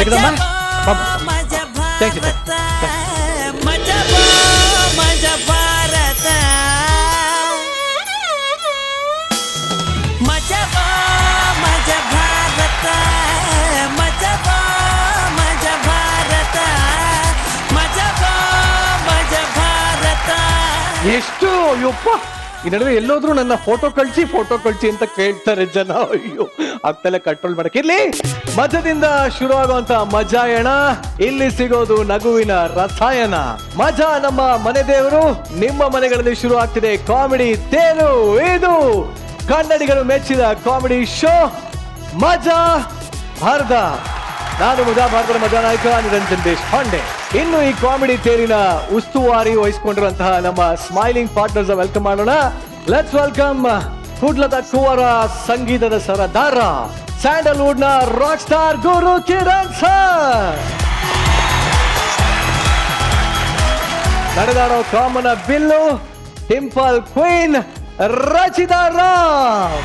ಜಗದಮ್ಮ thank you ಮಜ ಭಾರತ ಮಜ ಭಾರತ ಮಜ ಭಾರತ ಮಜ ಭಾರತ. ಎಷ್ಟು ಅಯ್ಯಪ್ಪ, ಈ ನಡುವೆ ಎಲ್ಲೋದ್ರು ನನ್ನ ಫೋಟೋ ಕಳ್ಸಿ ಅಂತ ಕೇಳ್ತಾರೆ ಜನ. ಅಯ್ಯೋ ಆಗ್ತಲೇ ಕಂಟ್ರೋಲ್ ಮಾಡಕ್ಕೆ. ಇಲ್ಲಿ ಮಜದಿಂದ ಶುರುವಾಗುವಂತ ಮಜಾಯಣ, ಇಲ್ಲಿ ಸಿಗೋದು ನಗುವಿನ ರಸಾಯನ. ಮಜಾ ನಮ್ಮ ಮನೆ ದೇವರು, ನಿಮ್ಮ ಮನೆಗಳಲ್ಲಿ ಶುರು ಆಗ್ತಿದೆ ಕಾಮಿಡಿ ತೇರು. ಇದು ಕನ್ನಡಿಗರು ಮೆಚ್ಚಿದ ಕಾಮಿಡಿ ಶೋ ಮಜಾ ಭಾರತ. ನಾನು ಮಜಾ ಭಾರತದ ಮಜಾ ನಾಯಕ ನಿರಂಜನ್ ದೇಶಪಾಂಡೆ. ಇನ್ನು ಈ ಕಾಮಿಡಿ ತೇರಿನ ಉಸ್ತುವಾರಿ ವಹಿಸಿಕೊಂಡಿರುವಂತಹ ನಮ್ಮ ಸ್ಮೈಲಿಂಗ್ ಪಾರ್ಟ್ನರ್ಸ್ ವೆಲ್ಕಮ್ ಮಾಡೋಣ. ಲೆಟ್ಸ್ ವೆಲ್ಕಮ್ ಹುಡ್ಲದ ಕುವರ, ಸಂಗೀತದ ಸರದಾರ, ಸ್ಯಾಂಡಲ್ವುಡ್ ನ rock star Guru Kiran sir. ನಡೆದಾಡೋ ಕಾಮನ ಬಿಲ್ಲು, dimple queen Rachita Rao.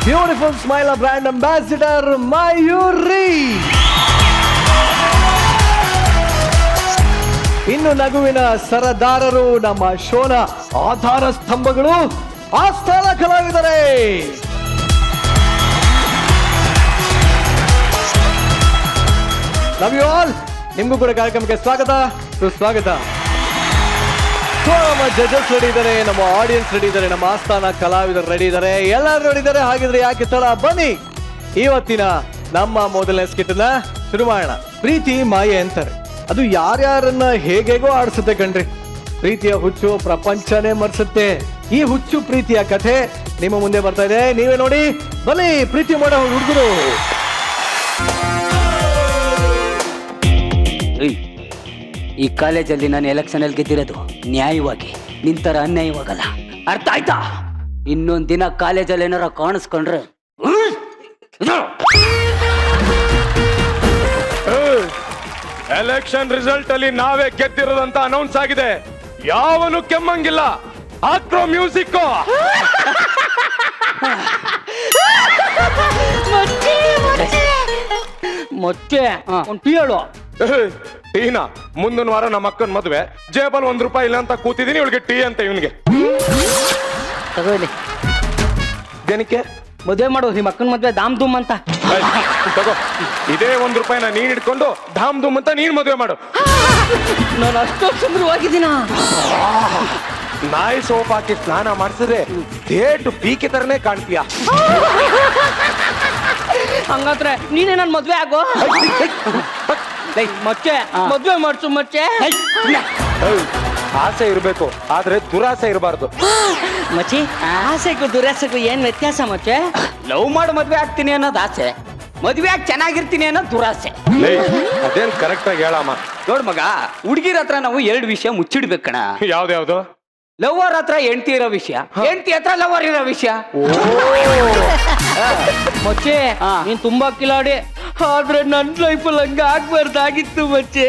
Beautiful smile brand ambassador Mayuri. ಇನ್ನು ನಗುವಿನ ಸರದಾರರು, ನಮ್ಮ ಶೋನ ಆಧಾರ ಸ್ತಂಭಗಳು, ಆಸ್ಥಾನ ಕಲಾವಿದರೆ. Love you all. ನಿಮ್ಗೂ ಕೂಡ ಕಾರ್ಯಕ್ರಮಕ್ಕೆ ಸ್ವಾಗತ ಸುಸ್ವಾಗತ. ನಮ್ಮ ಜಡ್ಜಸ್ ರೆಡಿ ಇದ್ದಾರೆ, ನಮ್ಮ ಆಡಿಯನ್ಸ್ ರೆಡಿ ಇದ್ದಾರೆ, ನಮ್ಮ ಆಸ್ಥಾನ ಕಲಾವಿದರು ರೆಡಿ ಇದ್ದಾರೆ, ಎಲ್ಲರೂ ರೆಡಿ ಇದ್ದಾರೆ. ಹಾಗಿದ್ರೆ ಯಾಕೆ ತಡ, ಬನ್ನಿ ಇವತ್ತಿನ ನಮ್ಮ ಮೊದಲನೇ ಸ್ಕಿಟ್ ನ ಶುರು ಮಾಡೋಣ. ಪ್ರೀತಿ ಮಾಯೆ ಅಂತಾರೆ, ಅದು ಯಾರ್ಯಾರನ್ನ ಹೇಗೇಗೋ ಆಡಿಸುತ್ತೆ ಕಣ್ರಿ. ಪ್ರೀತಿಯ ಹುಚ್ಚು ಪ್ರಪಂಚನೇ ಮರ್ಸುತ್ತೆ. ಈ ಹುಚ್ಚು ಪ್ರೀತಿಯ ಕಥೆ ನಿಮ್ಮ ಮುಂದೆ ಬರ್ತಾ ಇದೆ, ನೀವೇ ನೋಡಿ. ಬನ್ನಿ ಪ್ರೀತಿ ಮಾಡೋ ಹುಡುಗರು. ಈ ಕಾಲೇಜಲ್ಲಿ ನಾನು ಎಲೆಕ್ಷನ್ ಅಲ್ಲಿ ಗೆದ್ದಿರೋದು ನ್ಯಾಯವಾಗಿ, ನಿಂತರ ಅನ್ಯಾಯವಾಗಲ್ಲ. ಅರ್ಥ ಆಯ್ತಾ? ಇನ್ನೊಂದ್ ದಿನ ಕಾಲೇಜಲ್ಲಿ ಏನಾರ ಕಾಣಿಸ್ಕೊಂಡ್ರೆ ಎಲೆಕ್ಷನ್ ರಿಸಲ್ಟ್ ಅಲ್ಲಿ ನಾವೇ ಗೆದ್ದಿರೋದಂತ ಅನೌನ್ಸ್ ಆಗಿದೆ. ಯಾವನು ಕೆಮ್ಮಂಗಿಲ್ಲ. ಹಾಕ್ರೋ ಮ್ಯೂಸಿಕ್. ಮತ್ತೆ ಒಂದು ಟೀ ಹೇಳು. ಟೀನಾ? ಮುಂದಿನ ವಾರ ನಮ್ಮ ಅಕ್ಕನ ಮದ್ವೆ, ಜೇಬಲ್ ₹1 ಇಲ್ಲ ಅಂತ ಕೂತಿದೀನಿ, ಇವಳಿಗೆ ಟೀ ಅಂತ ಇವನ್ಗೆ. ತಗೊಳ್ಳಿ. ಏನಕ್ಕೆ? ಮದುವೆ ಮಾಡು, ನಿಮ್ಮ ಅಕ್ಕನ ಮದ್ವೆ ಧಾಮ್ ಧೂಮ್ ಅಂತ. ತಗೋ, ಇದೇ ₹1 ನೀನ್ ಇಟ್ಕೊಂಡು ಧಾಮ್ ಧೂಮ್ ಅಂತ ನೀನ್ ಮದ್ವೆ ಮಾಡು. ನಾನು ಅಷ್ಟೊಂದು ಸುಂದರವಾಗಿದ್ದೀನ. ನಾಯಿ ಸೋಪ್ ಹಾಕಿ ಸ್ನಾನ ಮಾಡಿಸಿದ್ರೆ ಡೇಟ್ ಪೀಕೆ ತರನೇ ಕಾಣ್ತೀಯ. ಹಂಗಾದ್ರೆ ನೀನೇ ನನ್ ಮದ್ವೆ ಆಗೋ. ಮಚ್ಚೆ ಮದ್ವೆ ಮಾಡ್ಸು ಮಚ್ಚೆ. ಆಸೆ ಇರ್ಬೇಕು, ಆದ್ರೆ ದುರಾಸೆ ಇರಬಾರ್ದು. ಮಚ್ಚಿ, ಆಸೆಗೂ ದುರಾಸೆಗೂ ಏನ್ ವ್ಯತ್ಯಾಸ ಮಚ್ಚೆ? ಲವ್ ಮಾಡಿ ಮದ್ವೆ ಆಗ್ತೀನಿ ಅನ್ನೋದು ಆಸೆ, ಮದ್ವೆ ಆಗಿ ಚೆನ್ನಾಗಿರ್ತೀನಿ ಅನ್ನೋದು ದುರಾಸೆ. ಅದೇನ್ ಕರೆಕ್ಟ್ ಆಗಿ ಹೇಳಮ್ಮ. ನೋಡ್ ಮಗ, ಹುಡುಗಿರ ಹತ್ರ ನಾವು 2 ವಿಷಯ ಮುಚ್ಚಿಡ್ಬೇಕಣ. ಯಾವ್ದ್ಯಾವ್ದು? ಲವರ್ ಹತ್ರ ಹೆಂಡತಿ ಇರೋ ವಿಷಯ, ಹೆಂಡತಿ ಹತ್ರ ಲವರ್ ಇರೋ ವಿಷಯ. ಮಚ್ಚೆ, ನೀನ್ ತುಂಬಾ ಕಿಲಾಡಿ, ಆದ್ರೆ ನನ್ ಲೈಫಲ್ಲಿ ಹಂಗ ಆಗ್ಬಾರ್ದಾಗಿತ್ತು ಮಚ್ಚೆ.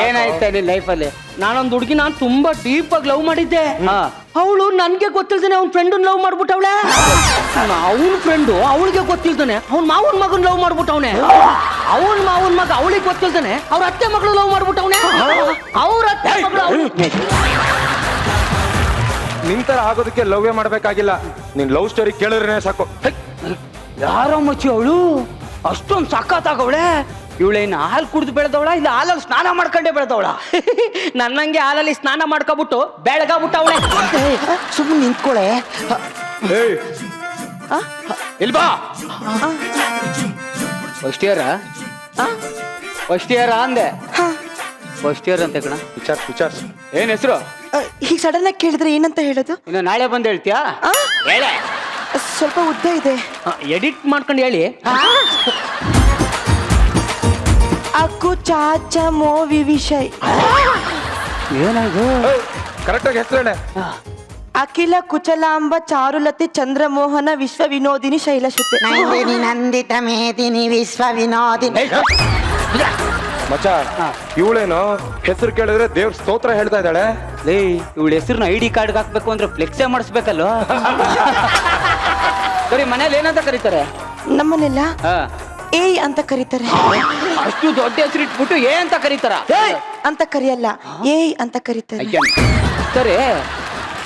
ಏನಾಯ್ತ ನಿನ್ ಲೈಫಲ್ಲಿ? ನಾನೊಂದು ಹುಡುಗಿ ನಾನು ತುಂಬಾ ಡೀಪ್ ಆಗಿ ಲವ್ ಮಾಡಿದ್ದೆ. ಅವಳು ನನ್ಗೆ ಗೊತ್ತಿಲ್ದೇನೆ ಅವ್ನ ಫ್ರೆಂಡ್ ಲವ್ ಮಾಡ್ಬಿಟ್ಟವಳೆ. ಅವನ ಫ್ರೆಂಡು ಅವಳಿಗೆ ಗೊತ್ತಿಲ್ದಾನೆ ಅವ್ನ ಮಾವನ್ ಮಗನ್ ಲವ್ ಮಾಡ್ಬಿಟ್ಟವನೆ. ಅವನ ಮಾವನ್ ಮಗ ಅವಳಿಗೆ ಗೊತ್ತಿಲ್ದಾನೆ ಅವ್ರ ಅತ್ತೆ ಮಗಳು ಲವ್ ಮಾಡ್ಬಿಟ್ಟವನೆ. ಅವ್ರ ಅತ್ತೆ ಮಗಳು ನಿಂತರ ಆಗೋದಕ್ಕೆ ಲವ್ವೇ ಮಾಡ್ಬೇಕಾಗಿಲ್ಲ, ನಿನ್ ಲವ್ ಸ್ಟೋರಿ ಕೇಳಿದ್ರೆ ಸಾಕು. ಯಾರೋ ಮಚ್ಚಿ ಅವಳು ಅಷ್ಟೊಂದು ಸಖತ್ತಾಗವಳೆ. ಇವಳೇನು ಹಾಲು ಕುಡಿದು ಬೆಳೆದವಳ, ಇಲ್ಲ ಹಾಲಲ್ಲಿ ಸ್ನಾನ ಮಾಡ್ಕೊಂಡೆ ಬೆಳೆದವಳ? ನನ್ನಂಗೆ ಹಾಲಲ್ಲಿ ಸ್ನಾನ ಮಾಡ್ಕೊಬಿಟ್ಟು ಬೆಳಗಾಬಿಟ್ಟವಳೆ. ಸುಮ್ಮನೆ ನಿಂತ್ಕೊಳೆ. ಇಲ್ಬಾ ಫಸ್ಟ್ ಇಯರ ಅಂದೆ. ಫಸ್ಟ್ ಇಯರ್ ಅಂತ ಕಣ. ವಿಚಾರ್ಸ್. ಏನ್ ಹೆಸರು? ಈಗ ಸಡನ್ ಆಗಿ ಕೇಳಿದ್ರೆ ಏನಂತ ಹೇಳೋದು? ಇನ್ನು ನಾಳೆ ಬಂದು ಹೇಳ್ತೀಯಾ? ಹೇಳೆ. ಸ್ವಲ್ಪ ಉದ್ದ ಇದೆ, ಎಡಿಟ್ ಮಾಡ್ಕೊಂಡು ಹೇಳಿ. ಅಕ್ಕು ಚಾಚ ಮೋವಿ ವಿಷಯ್. ಏನಾಯ್ತು? ಕರೆಕ್ಟ್ ಆಗಿ ಹೆಸರು ಹೇಳೆ. ಅಖಿಲ ಕುಚಲಾಂಬ ಚಾರುಲತೆ ಚಂದ್ರಮೋಹನ ವಿಶ್ವ ವಿನೋದಿನಿ ಶೈಲಶುತೆ. ನಂದಿನಿ ನಂದಿತ ಮೇದಿನಿ ವಿಶ್ವ ವಿನೋದಿನಿ. ಮಚ್ಚ, ಇವಳೇನು ಹೆಸರು ಕೇಳಿದ್ರೆ ದೇವ್ರ ಸ್ತೋತ್ರ ಹೇಳ್ತಾ ಇದ್ದಾಳೆ. ಲೇ, ಇವಳ ಹೆಸರನ್ನ ID ಕಾರ್ಡ್ ಹಾಕ್ಬೇಕು ಅಂದ್ರೆ ಫ್ಲೆಕ್ಸೇ ಮಾಡಿಸ್ಬೇಕಲ್ವ? ಸರಿ, ಮನೇಲಿ ಏನಂತ ಕರೀತಾರೆ? ನಮ್ಮನೆಲ್ಲ ಹಾ ಏಯ್ ಅಂತ ಕರೀತಾರೆ. ಅಷ್ಟು ದೊಡ್ಡ ಹೆಸರು ಇಟ್ಬಿಟ್ಟು ಏ ಅಂತ ಕರೀತಾರ? ಏಯ್ ಅಂತ ಕರೆಯಲ್ಲ, ಏಯ್ ಅಂತ ಕರೀತಾರೆ. ಅಯ್ಯ. ಸರಿ,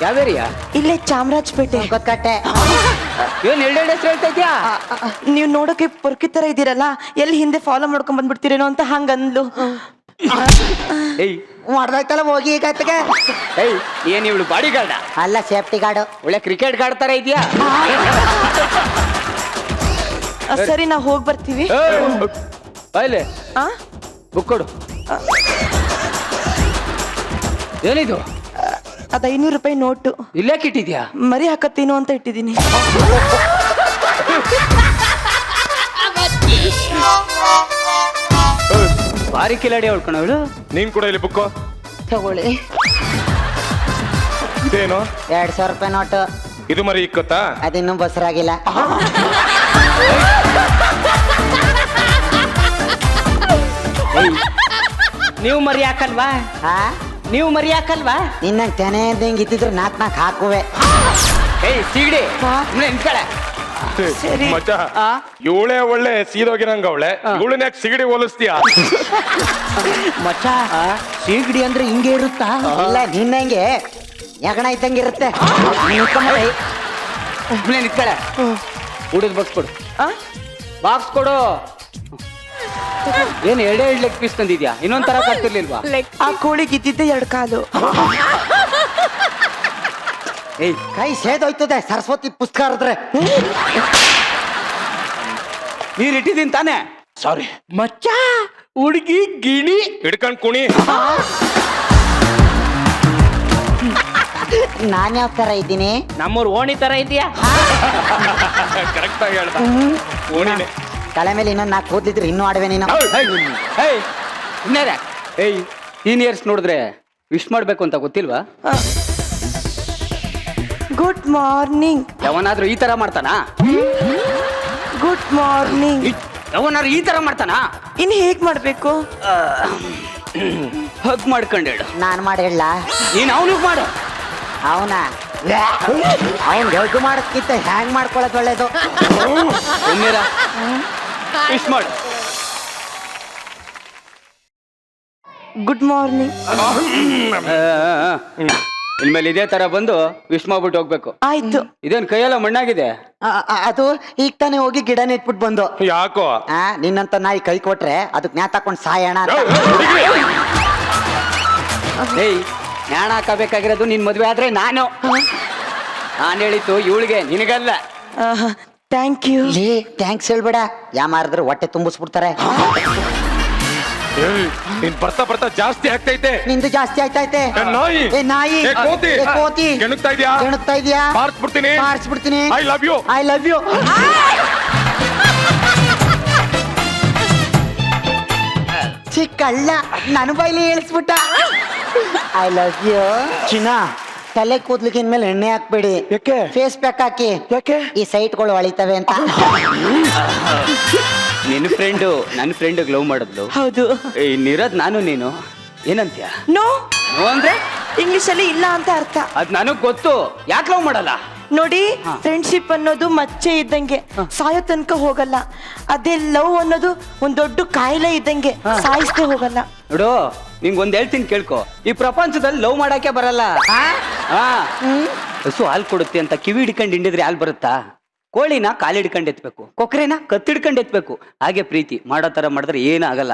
ಯಾವ ಏರಿಯಾ? ಇಲ್ಲೇ ಚಾಮರಾಜಪೇಟೆ. ಗೊತ್ತಕಟ್ಟೆ. ಏನ್ ಎರಡೆರಡು ಹೆಸರು ಹೇಳ್ತಾ ಇದ್ಯಾ? ನೀವು ನೋಡೋಕೆ ಪೊರ್ಕಿ ತರ ಇದೀರಲ್ಲ, ಎಲ್ಲಿ ಹಿಂದೆ ಫಾಲೋ ಮಾಡ್ಕೊಂಡ್ ಬಂದ್ಬಿಡ್ತೀರೇನೋ ಅಂತ ಹಂಗಂದ್ಲು. ಏಯ್ ಮಾಡ್ದಾಯ್ತಲ್ಲ ಹೋಗಿ ಈಗ ಅತ್ತಗೆ. ಏಯ್, ಏನ್ ಇವಳು ಬಾಡಿ ಗಾರ್ಡ? ಅಲ್ಲ, ಸೇಫ್ಟಿ ಗಾರ್ಡು. ಒಳ್ಳೆ ಕ್ರಿಕೆಟ್ ಗಾರ್ಡ್ ತರ ಇದೆಯಾ? ಸರಿ, ನಾವು ಹೋಗಿ ಬರ್ತೀವಿ. ಬಾಯ್ಲೆ ಆ? ಬುಕ್ ಕೊಡು. ಏನಿದು? ಅದು 500 ರೂಪಾಯಿ ನೋಟು. ಇಲ್ಲೇ ಕಿಟ್ಟಿದ್ಯಾ? ಮರಿ ಹಾಕತ್ತೀನೋ ಅಂತ ಇಟ್ಟಿದ್ದೀನಿ. ಭಾರಿ ಕಿಲಾಡಿ ಹೊಡ್ಕೊಂಡವಳು. ನೀನ್ ಕೂಡ ಇಲ್ಲಿ ಬುಕ್ಕು ತಗೊಳ್ಳಿ. ಇದೇನು 200 ರೂಪಾಯಿ ನೋಟು. ಇದು ಮರಿ ಇಕ್ಕತ್ತಾ? ಅದಿನ್ನೂ ಬಸರಾಗಿಲ್ಲ. ನೀವು ಮರಿ ಹಾಕಲ್ವಾ? ಹಾ, ನೀವು ಮರಿ ಹಾಕಲ್ವಾ? ನಿನ್ನಂಗ್ ತೆನೆ ಇದ್ದಂಗೆ ಇದ್ದಿದ್ರು 4 ಹಾಕುವೆ. ಏಯ್ ಸಿಗಡಿ, ನಿಂತ್ಕಳೆ. ಸರಿ. ಮಚ್ಚ, ಆ? ಇವಳೆ ಒಳ್ಳೆ ಸೀದೋಗಿರಂಗ ಅವಳೆ. ಇವಳನ್ನ ಯಾಕೆ ಸಿಗಡಿ ಹೋಲಿಸ್ತೀಯ? ಮಚ್ಚ, ಸೀಗಡಿ ಅಂದ್ರೆ ಹಿಂಗೆ ಇರುತ್ತಾ? ಇಲ್ಲ, ನಿನ್ನಂಗೆ ಯಗಣ ಇದ್ದಂಗೆ ಇರುತ್ತೆ. ನಿಂತ್ಕಳೆ. ಊಟದ ಬಾಕ್ಸ್ ಕೊಡು. ಆ? ಬಾಕ್ಸ್ ಕೊಡು. ಏನ್ ಎರಡೇ ಲೆಗ್ ಪೀಸ್ ತಂದಿದ್ಯಾ? ಇನ್ನೊಂದ್ ತರ ಕಟ್ತಿರ್ಲಿಲ್ವಾ? ಆ ಕೋಳಿಗೆ ಇದ್ದಿದ್ದೆ 2 ಕಾಲು. ಏಯ್, ಕೈ ಸೇದೋಯ್ತದೆ ಸರಸ್ವತಿ ಪುಸ್ತಕ ಹರಿದ್ರೆ. ನೀರ್ ಇಟ್ಟಿದ್ದೀನಿ ತಾನೆ? ಸಾರಿ ಮಚ್ಚ, ಹುಡುಗಿ ಗಿಣಿ ಹಿಡ್ಕೊಂಡ್ ಕುಣಿ. ನಾನ್ ಯಾವ ತರ ಇದ್ದೀನಿ? ನಮ್ಮೂರ್ ಓಣಿ ತರ ಇದೆಯಾ? ಕರೆಕ್ಟ್ ಆಗಿ ಹೇಳ್ದ. ಓಣಿನೇ. ತಲೆ ಮೇಲೆ ಇನ್ನೊಂದು 4 ಕೂದ್ಲಿದ್ರೆ ಇನ್ನೂ ಆಡುವೆ ನೀನು. ಏಯ್, ಸೀನಿಯರ್ಸ್ ನೋಡಿದ್ರೆ ವಿಶ್ ಮಾಡ್ಬೇಕು ಅಂತ ಗೊತ್ತಿಲ್ವಾ? Good morning. ಯಾವನಾದ್ರೂ ಈ ತರ ಮಾಡ್ತಾನಾ? Good morning. ಯಾವನಾದ್ರೂ ಈ ತರ ಮಾಡ್ತಾನಾ? ಇನ್ ಹೇಗ್ ಮಾಡ್ಬೇಕು? ಹಗ್ ಮಾಡ್ಕೊಂಡು ಹೇಳು. ನಾನ್ ಮಾಡಿ ಹೇಳ. ನೀನ್ ಅವನಿಗೆ ಮಾಡು. ಅವನ ಅವನ್ ಗೌಟು ಮಾಡೋದ್ಕಿಂತ ಹ್ಯಾಂಗ್ ಮಾಡ್ಕೊಳ್ಳೋದು ಒಳ್ಳೇದು. ವಿಶ್ ಮಾಡು. Good morning. ಇನ್ಮೇಲೆ ಇದೇ ತರ ಬಂದು ವಿಶ್ ಮಾಡ್ಬಿಟ್ಟು ಹೋಗ್ಬೇಕು. ಆಯ್ತು. ಇದೇನ್ ಕೈಯೆಲ್ಲ ಮಣ್ಣಾಗಿದೆ? ಅದು ಈಗ ತಾನೇ ಹೋಗಿ ಗಿಡ ನೆಟ್ಬಿಟ್ಟು ಬಂದು. ಯಾಕೋ? ನಿನ್ನಂತ ನಾಯಿ ಕೈ ಕೊಟ್ರೆ ಅದಕ್ಕೆ ನ್ಯಾ ತಕೊಂಡ್ ಸಾಯಣ ಅಂತ. ಏಯ್, ಜ್ಞಾನ ಹಾಕಬೇಕಾಗಿರೋದು ನಿನ್ ಮದ್ವೆ ಆದ್ರೆ ನಾನು ಹೇಳಿತ್ತು ಇವಳಿಗೆ, ನಿನಗಲ್ಲ. Thank you. ಥ್ಯಾಂಕ್ಸ್ ಹೇಳ್ಬೇಡ, ಯಾ ಮಾರಿದ್ರೆ ಹೊಟ್ಟೆ ತುಂಬಿಸ್ಬಿಡ್ತಾರೆ. ನೀನ್ ಬರ್ತಾ ಬರ್ತಾ ಜಾಸ್ತಿ ಆಗ್ತೈತೆ. ನಿಂದು ಜಾಸ್ತಿ ಆಯ್ತೈತೆ. ನಾಯಿ. ಏ ನಾಯಿ. ಏ ಕೋತಿ. ಏ ಕೋತಿ. ಕೆಣಕ್ತಾ ಇದ್ಯಾ? ಕೆಣಕ್ತಾ ಇದ್ಯಾ? ಬಾರಿಸ್ಬಿಡ್ತೀನಿ. ಬಾರಿಸ್ಬಿಡ್ತೀನಿ. I love you. I love you. ಚಿಕ್ಕಳ್ಳ ನನ್ನ ಬೈಲಿ ಹೇಳಿಸ್ಬಿಟ್ಟ. I love you. ಚಿನ್ನ, ತಲೆ ಕೂದ್ಲಿಗೆ ಇನ್ಮೇಲೆ ಎಣ್ಣೆ ಹಾಕ್ಬೇಡಿ. ಯಾಕೆ? ಫೇಸ್ ಪ್ಯಾಕ್ ಹಾಕಿ. ಯಾಕೆ? ಈ ಸೈಟ್ಗಳು ಹೊಳಿತವೆ ಅಂತ. ನಿನ್ನ ಫ್ರೆಂಡು ನನ್ನ ಫ್ರೆಂಡ್ ಲವ್ ಮಾಡಿದ್ಲು. ಹೌದು. ಇನ್ನಿರೋದ್ ನಾನು ನೀನು. ಏನಂತ್ಯ? ನೋ ನೋ ಅಂದ್ರೆ ಇಂಗ್ಲಿಷ್ ಅಲ್ಲಿ ಇಲ್ಲ ಅಂತ ಅರ್ಥ. ಅದ್ ನನಗ್ ಗೊತ್ತು. ಯಾಕೆ ಲವ್ ಮಾಡಲ್ಲ? ನೋಡಿ, ಫ್ರೆಂಡ್ಶಿಪ್ ಅನ್ನೋದು ಮಚ್ಚೆ ಇದ್ದಂಗೆ, ಸಾಯೋ ತನಕ ಹೋಗಲ್ಲ. ಅದೇ ಲವ್ ಅನ್ನೋದು ಒಂದ್ ದೊಡ್ಡ ಕಾಯಿಲೆ ಇದ್ದಂಗೆ, ಸಾಯಿಸ್ದೆ ಹೋಗಲ್ಲ. ನೋಡು, ನಿಂಗ್ ಒಂದ್ ಹೇಳ್ತೀನಿ ಕೇಳ್ಕೊ. ಈ ಪ್ರಪಂಚದಲ್ಲಿ ಲವ್ ಮಾಡಕ್ಕೆ ಬರಲ್ಲ. ಹಸು ಹಾಲು ಕೊಡುತ್ತೆ ಅಂತ ಕಿವಿ ಹಿಡ್ಕೊಂಡು ಹಿಂಡಿದ್ರೆ ಹಾಲು ಬರುತ್ತಾ? ಕೋಳಿನ ಕಾಲು ಹಿಡ್ಕೊಂಡು ಎತ್ಬೇಕು, ಕೊಕ್ರೆನ ಕತ್ತಿಡ್ಕೊಂಡು ಎತ್ಬೇಕು. ಹಾಗೆ ಪ್ರೀತಿ ಮಾಡೋ ತರ ಮಾಡಿದ್ರೆ ಏನೂ ಆಗಲ್ಲ.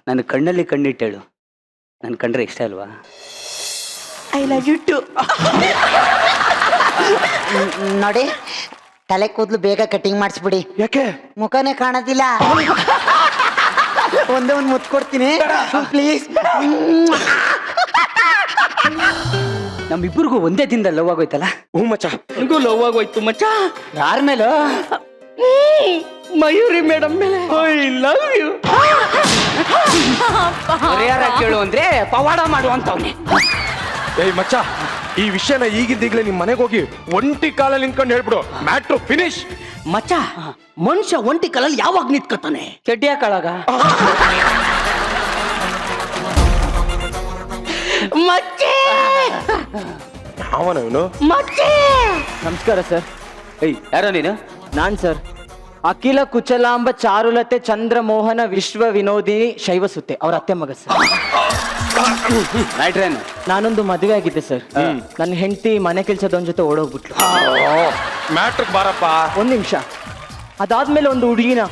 ನನ್ನ ಕಣ್ಣಲ್ಲಿ ಕಣ್ಣಿಟ್ಟೇಳು, ನನ್ ಕಂಡ್ರೆ ಇಷ್ಟ ಅಲ್ವಾ? I love you too. ನೋಡಿ, ತಲೆ ಕೂದಲು ಬೇಗ ಕಟಿಂಗ್ ಮಾಡಿಸ್ಬಿಡಿ. ಯಾಕೆ? ಮುಖನೇ ಕಾಣೋದಿಲ್ಲ. ಒಂದೇ ಒಂದು ಮುತ್ತು ಕೊಡ್ತೀನಿ ಪ್ಲೀಸ್. ನಮ್ಮಿಬ್ಬರಿಗೂ ಒಂದೇ ದಿನದಲ್ಲಿ ಲವ್ ಆಗೋಯ್ತಲ್ಲ? ಹ್ಞೂ ಮಚ್ಚ. ನನಗೂ ಲವ್ ಆಗೋಯ್ತು ಮಚ್ಚ. ಯಾರ ಮೇಲೆ? ಮಯೂರಿ ಮೇಡಮ್ ಮೇಲೆ. I love you. ಪರಿಹಾರ ಕೇಳು ಅಂದ್ರೆ ಪವಾಡ ಮಾಡುವಂತವ್ನೆ. ಏಯ್ ಮಚ್ಚ, ಈ ವಿಷಯನ ಈಗಿದ್ದೀಗ್ಲೇ ನಿಮ್ ಮನೆಗೆ ಹೋಗಿ ಒಂಟಿ ಕಾಲಲ್ಲಿ ನಿಂತ್ಕೊಂಡು ಹೇಳ್ಬಿಡು. Matter finish. ಮಚ್ಚ, ಮನುಷ್ಯ ಒಂಟಿ ಕಾಲಲ್ಲಿ ಯಾವಾಗ ನಿಂತ್ಕೊತಾನೆ? ಚಡ್ಡಿ ಹಾಕಳಾಗ. ಮಚ್ಚೆ ಅವನು ಮಚ್ಚೆ. ನಮಸ್ಕಾರ ಸರ್. ಏಯ್, ಯಾರೋ ನೀನು? ನಾನ್ ಸರ್. ಅಖಿಲ ಕುಚಲಾಂಬ ಚಾರುಲತೆ ಚಂದ್ರಮೋಹನ ವಿಶ್ವ ವಿನೋದಿನಿ ಶೈವಸುತ್ತೆ ಅವ್ರ ಅತ್ತೆ ಮಗ ಸರ್. ಮ್ಯಾಟ್ರೇನು? ನಾನೊಂದು ಮದುವೆ ಆಗಿದ್ದೆ ಸರ್. ನನ್ನ ಹೆಂಡತಿ ಮನೆ ಕೆಲ್ಸದವನ್ ಜೊತೆ ಓಡೋಗ್ಬಿಟ್ಲು. ಮ್ಯಾಟ್ರಿಕ್ ಬಾರಪ್ಪ. ಒಂದ್ ನಿಮಿಷ. ಅದಾದ್ಮೇಲೆ ಒಂದು ಹುಡುಗಿನ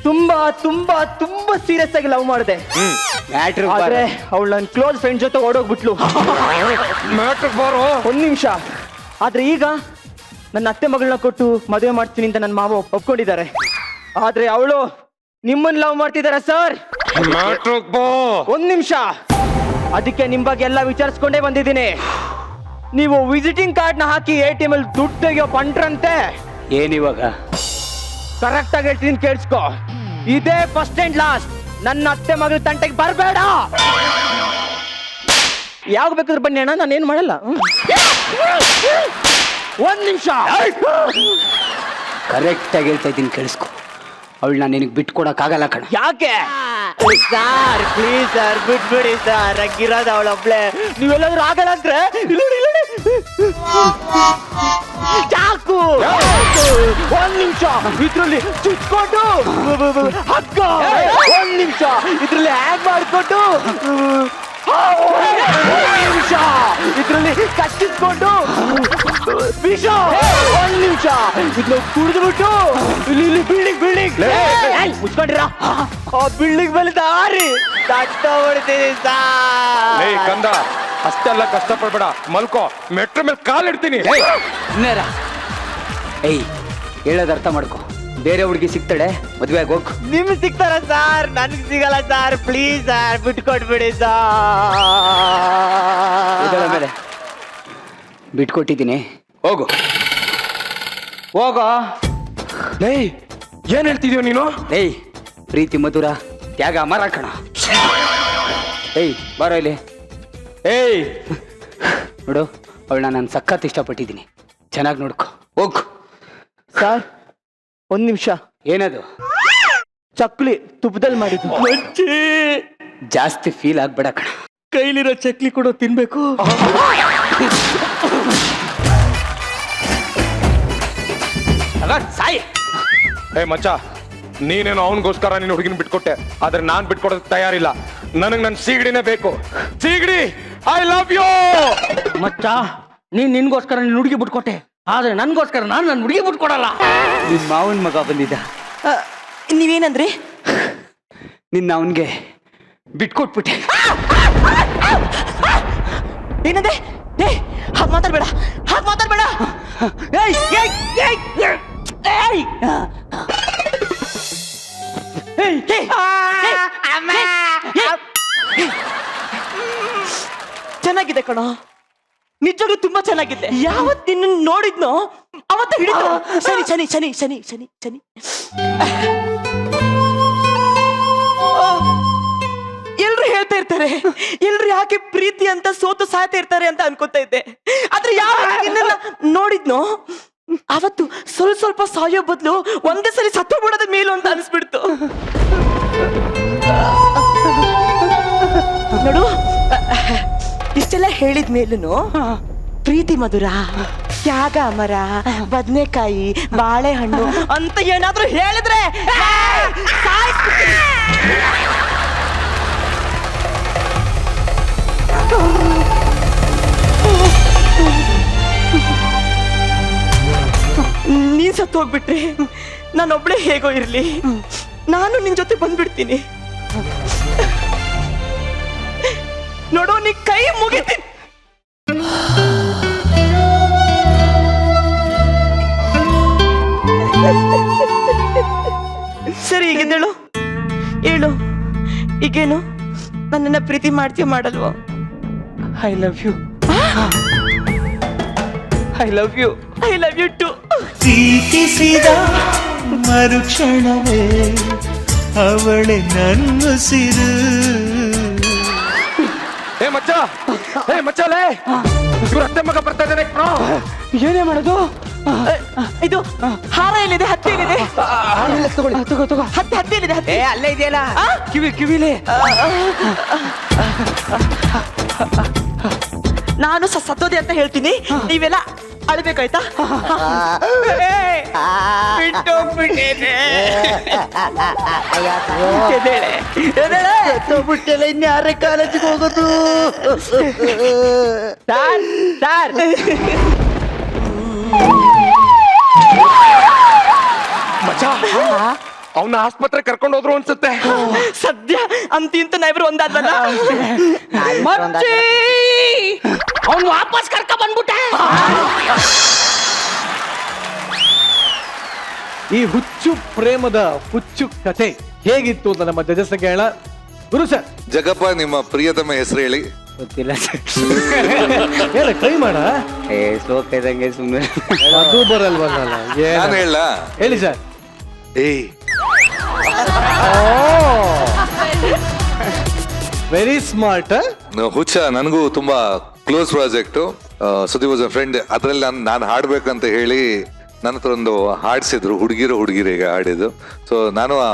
ತುಂಬಾ ತುಂಬಾ ತುಂಬಾ ಸೀರಿಯಸ್ ಆಗಿ ಲವ್ ಮಾಡಿದೆ. ಆದ್ರೆ ಅವಳು ನನ್ನ ಕ್ಲೋಸ್ ಫ್ರೆಂಡ್ ಜೊತೆ ಓಡೋಗ್ಬಿಟ್ಲು. ಮ್ಯಾಟ್ರಿಕ್ ಬಾರೋ. ಒಂದ್ ನಿಮಿಷ. ಆದ್ರೆ ಈಗ ನನ್ನ ಅತ್ತೆ ಮಗಳನ್ನ ಕೊಟ್ಟು ಮದುವೆ ಮಾಡ್ತೀನಿ ಅಂತ ನನ್ನ ಮಾವ ಒಪ್ಕೊಂಡಿದ್ದಾರೆ. ಆದ್ರೆ ಅವಳು ನಿಮ್ಮನ್ನ ಲವ್ ಮಾಡ್ತಿದಾರ ಸರ್. ಮ್ಯಾಟ್ರಿಕ್ ಬಾ. ಒಂದ್ ನಿಮಿಷ. ಅದಕ್ಕೆ ನಿಮ್ ಬಗ್ಗೆ ಎಲ್ಲ ವಿಚಾರಿಸ್ಕೊಂಡೇ ಬಂದಿದ್ದೀನಿ. ನೀವು ವಿಸಿಟಿಂಗ್ ಕಾರ್ಡ್ ನ ಹಾಕಿ ATM ಅಲ್ಲಿ ದುಡ್ಡು ತೆಗಿಯೋ ಪಂಟ್ರಂತೆ. ಏನಿವಾಗ? ಕರೆಕ್ಟ್ ಆಗಿ ಹೇಳ್ತೀನಿ, ಕೇಳಿಸ್ಕೊ. ಇದೇ ಫಸ್ಟ್ ಅಂಡ್ ಲಾಸ್ಟ್. ನನ್ನ ಅತ್ತೆ ಮಗಳ ತಂಟೆಗೆ ಬರಬೇಡ. ಯಾವಾಗ ಬೇಕಾದ್ರೂ ಬನ್ನಿ ಅಣ್ಣ, ನಾನೇನ್ ಮಾಡಲ್ಲ. ಒಂದ್ ನಿಮಿಷ. ಕರೆಕ್ಟ್ ಆಗಿ ಹೇಳ್ತಾ ಇದ್ದೀನಿ, ಕೇಳಿಸ್ಕೊ. ಅವಳನ್ನ ನಿನಗೆ ಬಿಟ್ಕೊಡಕ್ಕಾಗಲ್ಲ ಕಣ. ಯಾಕೆ ಸರ್? ಪ್ಲೀಸ್ ಸರ್, ಬಿಟ್ಬಿಡಿ ಸರ್. ಹಂಗಿರೋದು ಅವಳೊಬ್ಳೆ. ನೀವೆಲ್ಲಾದ್ರೂ ಆಗಲ್ಲ ಅಂದ್ರೆ ಚಾಕು. ಒಂದ್ ನಿಮಿಷ. ಇದ್ರಲ್ಲಿ ಚುಚ್ಕೊಂಡು ಹಗ್ಗ. ಒಂದ್ ನಿಮಿಷ. ಇದ್ರಲ್ಲಿ ಹ್ಯಾಂಗ್ ಮಾಡ್ಕೊಂಡು ನಿಮಿಷ. ಇದ್ರಲ್ಲಿ ಕಚ್ಚಿಸ್ಕೊಂಡು ವಿಷ. ಒಂದ್ ನಿಮಿಷ. ಇದ್ನ ಕುಡಿದ್ಬಿಟ್ಟು ಇಲ್ಲಿ ಬಿಲ್ಡಿಂಗ್ ಮುಚ್ಕೊಂಡಿರ ಆ ಬಿಲ್ಡಿಂಗ್ ಮೇಲೆ ದಾರಿ ತಟ್ಟ ಹೊಡ್ತೀನಿ ಏಯ್ ಕಂದ, ಅಷ್ಟೆಲ್ಲ ಕಷ್ಟ ಪಡ್ಬೇಡ, ಮಲ್ಕೋ. ಮೆಟ್ರೋ ಮೇಲೆ ಕಾಲಿಡ್ತೀನಿ. ಇನ್ನೇರ? ಏಯ್, ಹೇಳೋದು ಅರ್ಥ ಮಾಡ್ಕೊ. ಬೇರೆ ಹುಡುಗಿ ಸಿಗ್ತಾಳೆ, ಮದುವೆ ಆಗಿ ಹೋಗು. ನಿಮ್ಗೆ ಸಿಗ್ತಾರ ಸರ್? ನನ್ಗೆ ಸಿಗಲ್ಲ ಸರ್. ಪ್ಲೀಸ್ ಸರ್, ಬಿಟ್ಕೊಟ್ಬಿಡಿ ಇದಳ ಸರ್. ಮೇಲೆ ಬಿಟ್ಕೊಟ್ಟಿದ್ದೀನಿ, ಹೋಗು. ಹೋಗೋ. ಏಯ್, ಏನ್ ಹೇಳ್ತಿದ್ಯೋ ನೀನು? ಏಯ್, ಪ್ರೀತಿ ಮಧುರ, ತ್ಯಾಗ ಅಮರ ಕಣ. ಏಯ್, ಬಾರೋ ಇಲ್ಲಿ. ಏಯ್, ನೋಡು, ಅವಳನ್ನ ನಾನು ಸಖತ್ ಇಷ್ಟಪಟ್ಟಿದ್ದೀನಿ. ಚೆನ್ನಾಗಿ ನೋಡ್ಕೊ, ಹೋಗು. ಸರ್ ಒಂದ್ ನಿಮಿಷ. ಏನದು? ಚಕ್ಲಿ ತುಪ್ಪದಲ್ಲಿ ಮಾಡಿದ್ದು. ಜಾಸ್ತಿ ಫೀಲ್ ಆಗ್ಬೇಡ ಕಣ. ಕೈಲಿರೋ ಚಕ್ಲಿ ಕೂಡ ತಿನ್ಬೇಕು. ಸಾಯಿ. ಏ ಮಚ್ಚ, ನೀನೇನು ಅವನಿಗೋಸ್ಕರ ನಿನ್ನ ಹುಡುಗಿನ ಬಿಟ್ಕೊಟ್ಟೆ, ಆದ್ರೆ ನಾನ್ ಬಿಟ್ಕೊಡೋದಕ್ಕೆ ತಯಾರಿಲ್ಲ. ನನಗ್ ನನ್ ಸೀಗಡಿನೇ ಬೇಕು. ಸೀಗಡಿ, ಐ ಲವ್ ಯು. ಮಚ್ಚ, ನಿನ್ಗೋಸ್ಕರ ನಿನ್ ಹುಡುಗಿ ಬಿಟ್ಕೊಟ್ಟೆ, ಆದ್ರೆ ನನ್ಗೋಸ್ಕರ ನಾನು ನನ್ನ ಹುಡುಗಿ ಬಿಟ್ಕೊಡಲ್ಲ. ನಿನ್ ಮಾವನ್ ಮಗ ಬಂದಿದ್ದ. ನೀವೇನಂದ್ರಿ? ನಿನ್ನ ಅವನ್ಗೆ ಬಿಟ್ಕೊಟ್ಬಿಟ್ಟೆ. ಏನಂದ್ರೆ? ಹಾಗೆ ಮಾತಾಡ್ಬೇಡ, ಹಾಗೆ ಮಾತಾಡ್ಬೇಡ. ಏಯ್, ಏಯ್, ಏಯ್, ಏಯ್, ಚೆನ್ನಾಗಿದೆ ಕಣೋ, ನಿಜವಾಗ್ಲೂ ತುಂಬಾ ಚೆನ್ನಾಗಿದೆ. ಯಾವತ್ ನಿನ್ನ ನೋಡಿದ್ನೋ ಅವತ್ತ ಹಿಡಿದು ಶನಿ ಶನಿ ಶನಿ ಶನಿ ಶನಿ ಶನಿ. ಎಲ್ರು ಹೇಳ್ತಾ ಇರ್ತಾರೆ, ಎಲ್ರು ಯಾಕೆ ಪ್ರೀತಿ ಅಂತ ಸೋತು ಸಾಯ್ತಾ ಇರ್ತಾರೆ ಅಂತ ಅನ್ಕೋತಾ ಇದ್ದೆ. ಆದ್ರೆ ಯಾವ ನಿನ್ನ ನೋಡಿದ್ನೋ ಅವತ್ತು ಸ್ವಲ್ಪ ಸಾಯೋ ಬದಲು ಒಂದೇ ಸರಿ ಸತ್ತು ಬಿಡೋದ ಮೇಲು ಅಂತ ಅನ್ಸ್ಬಿಡ್ತು. ನೋಡು, ಇಷ್ಟೆಲ್ಲ ಹೇಳಿದ ಮೇಲೂ ಪ್ರೀತಿ ಮಧುರ, ತ್ಯಾಗ ಅಮರ, ಬದನೆಕಾಯಿ, ಬಾಳೆಹಣ್ಣು ಅಂತ ಏನಾದ್ರೂ ಹೇಳಿದ್ರೆ ಸಾಯ್ಸ್ಬಿಡ್ತೀನಿ. ನೀನ್ ಸತ್ತು ಹೋಗ್ಬಿಟ್ರೆ ನಾನೊಬ್ಳೆ ಹೇಗೋ ಇರ್ಲಿ, ನಾನು ನಿನ್ ಜೊತೆ ಬಂದ್ಬಿಡ್ತೀನಿ. ನೋಡೋ, ನೀ ಕೈ ಮುಗಿತೀನಿ. ಸರಿ, ಈಗಿದ್ದೇಳು ಹೇಳು, ಈಗೇನು ನನ್ನನ್ನ ಪ್ರೀತಿ ಮಾಡ್ತೀಯ ಮಾಡಲ್ವೋ? I love you. I love you. I love you too. ಪ್ರೀತಿಸಿದ ಮರುಕ್ಷಣವೇ ಅವಳೆ ನನ್ನುಸಿರು. ಏ ಮಚ್ಚ, ಏ ಮಚ್ಚಲೇ, ಇವ್ರ ಅತ್ತೆ ಮಗ ಬರ್ತಾ ಇದ್ದಾನೆ. ಏನೇ ಮಾಡೋದು? ಇದು ಹಾರ ಎಲ್ಲಿದೆ? ಹತ್ತಿ ಎಲ್ಲಿದೆ? ತಗೋ ತಗೋ. ಹತ್ತಿ ಎಲ್ಲಿದೆ? ಹತ್ತಿ ಅಲ್ಲೇ ಇದೆಯಲ್ಲ, ಕಿವಿಲಿ. ನಾನು ಸತ್ತೋದೆ ಅಂತ ಹೇಳ್ತೀನಿ, ನೀವೆಲ್ಲ ಅಳ್ಬೇಕಾಯ್ತಾ? ಬಿಟ್ಟೋಗ್ಬಿಟ್ಟೇನೆ. ಎದ್ದೇಳೆ, ಎದ್ದೇಳೆ. ಬಿಟ್ಟೆಲ್ಲ ಇನ್ಯಾರೇ ಕಾಲೇಜಿಗೆ ಹೋಗೋದು? ಸರ್ ಸರ್ ಮಚ್ಚ ಅವನ ಆಸ್ಪತ್ರೆ ಕರ್ಕೊಂಡು ಹೋದ್ರು ಅನ್ಸುತ್ತೆ. ಸದ್ಯ ಅಂತ ಇಂತ ನಾವಿಬ್ರು ಒಂದಾದ್ವಲ್ಲ. ಅವ್ನು ವಾಪಸ್ ಕರ್ಕ ಬಂದ್ಬಿಟ್ಟೆ. ಈ ಹುಚ್ಚು ಪ್ರೇಮದ ಹುಚ್ಚು ಕಥೆ ಹೇಗಿತ್ತು ಅಂತ ನಮ್ಮ ಜಜಸ್ ಕೇಳೋಣ. ಗುರು ಸರ್, ಜಗಪ್ಪ ನಿಮ್ಮ ಪ್ರಿಯತಮ ಹೆಸರು ಹೇಳಿ. ಗೊತ್ತಿಲ್ಲ ಏನ ಟ್ರೈ ಮಾಡ, ಶ್ಲೋಕ ಇದ್ದಂಗೆ ಸುಮ್ಮನೆ. ಅದು ಬರಲ್ವಲ್ಲ. ನಾನು ಹೇಳ ಹೇಳಿ ಸರ್. ಏಯ್ ವೆರಿ ಸ್ಮಾರ್ಟ್. ಹುಚ್ಚ ನನಗೂ ತುಂಬಾ close project. Sudeep was a friend. ಅದರಲ್ಲಿ ನಾನು ಹಾಡ್ಬೇಕಂತ ಹೇಳಿ ನನ್ನ ಹತ್ರ ಒಂದು ಹಾಡ್ಸಿದ್ರು, ಹುಡುಗಿರಿಗೆ ಹಾಡಿದ್ದು. ಸೊ ನಾನು ಆ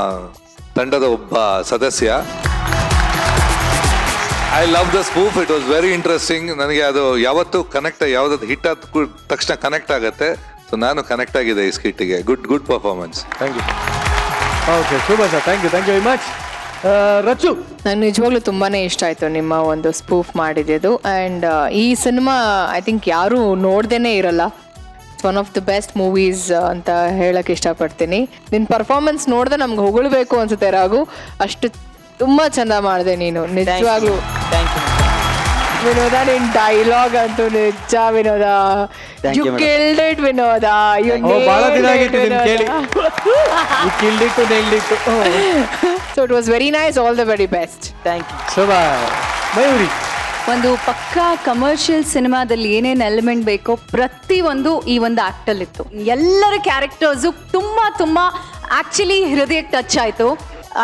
ತಂಡದ ಒಬ್ಬ ಸದಸ್ಯ. I love the spoof. It was very interesting. ನನಗೆ ಅದು ಯಾವತ್ತೂ ಯಾವ್ದಾದ್ರು ಹಿಟ್ ಆದ ತಕ್ಷಣ ಕನೆಕ್ಟ್ ಆಗುತ್ತೆ. ಸೊ ನಾನು ಕನೆಕ್ಟ್ ಆಗಿದೆ ಈ ಸ್ಕಿಟ್ಗೆ. Good performance. Thank you. Okay, super sir. Thank you very much. Rachu, ನಂಗೆ ನಿಜವಾಗ್ಲೂ ತುಂಬಾ ಇಷ್ಟ ಆಯಿತು ನಿಮ್ಮ ಒಂದು ಸ್ಪೂಫ್ ಮಾಡಿದ್ದು. ಆ್ಯಂಡ್ ಈ ಸಿನಿಮಾ ಐ ಥಿಂಕ್ ಯಾರೂ ನೋಡ್ದೇ ಇರಲ್ಲ. It's one of the best movies ಅಂತ ಹೇಳಕ್ಕೆ ಇಷ್ಟಪಡ್ತೀನಿ. ನಿನ್ನ ಪರ್ಫಾರ್ಮೆನ್ಸ್ ನೋಡಿದ್ರೆ ನಮ್ಗೆ ಹೊಗಳಬೇಕು ಅನ್ಸುತ್ತೆ ರಾಘು. ಅಷ್ಟು ತುಂಬ ಚೆಂದ ಮಾಡಿದೆ ನೀನು ನಿಜವಾಗ್ಲೂ. ವಿನೋದ, ನಿನ್ ಡೈಲಾಗ್ ಅಂತೂ ನಿಜ ವಿನೋದ. ಯು ಕಿಲ್ಡ್ ಇಟ್ ವಿನೋದ. ಬಹಳ ದಿನ ಆಗಿತ್ತು ನಿನ್ ಕೇಳಿ. You killed it, nailed it. So it was very nice. All the very best. Thank you. Super. Mayuri, ಒಂದು ಪಕ್ಕಾ ಕಮರ್ಷಿಯಲ್ ಸಿನಿಮಾದಲ್ಲಿ ಏನೇನು ಎಲಿಮೆಂಟ್ ಬೇಕೋ ಪ್ರತಿಯೊಂದು ಈ ಒಂದು ಆ್ಯಕ್ಟಲ್ಲಿತ್ತು. ಎಲ್ಲರ ಕ್ಯಾರೆಕ್ಟರ್ಸು ತುಂಬ ಆ್ಯಕ್ಚುಲಿ ಹೃದಯಕ್ಕೆ ಟಚ್ ಆಯಿತು.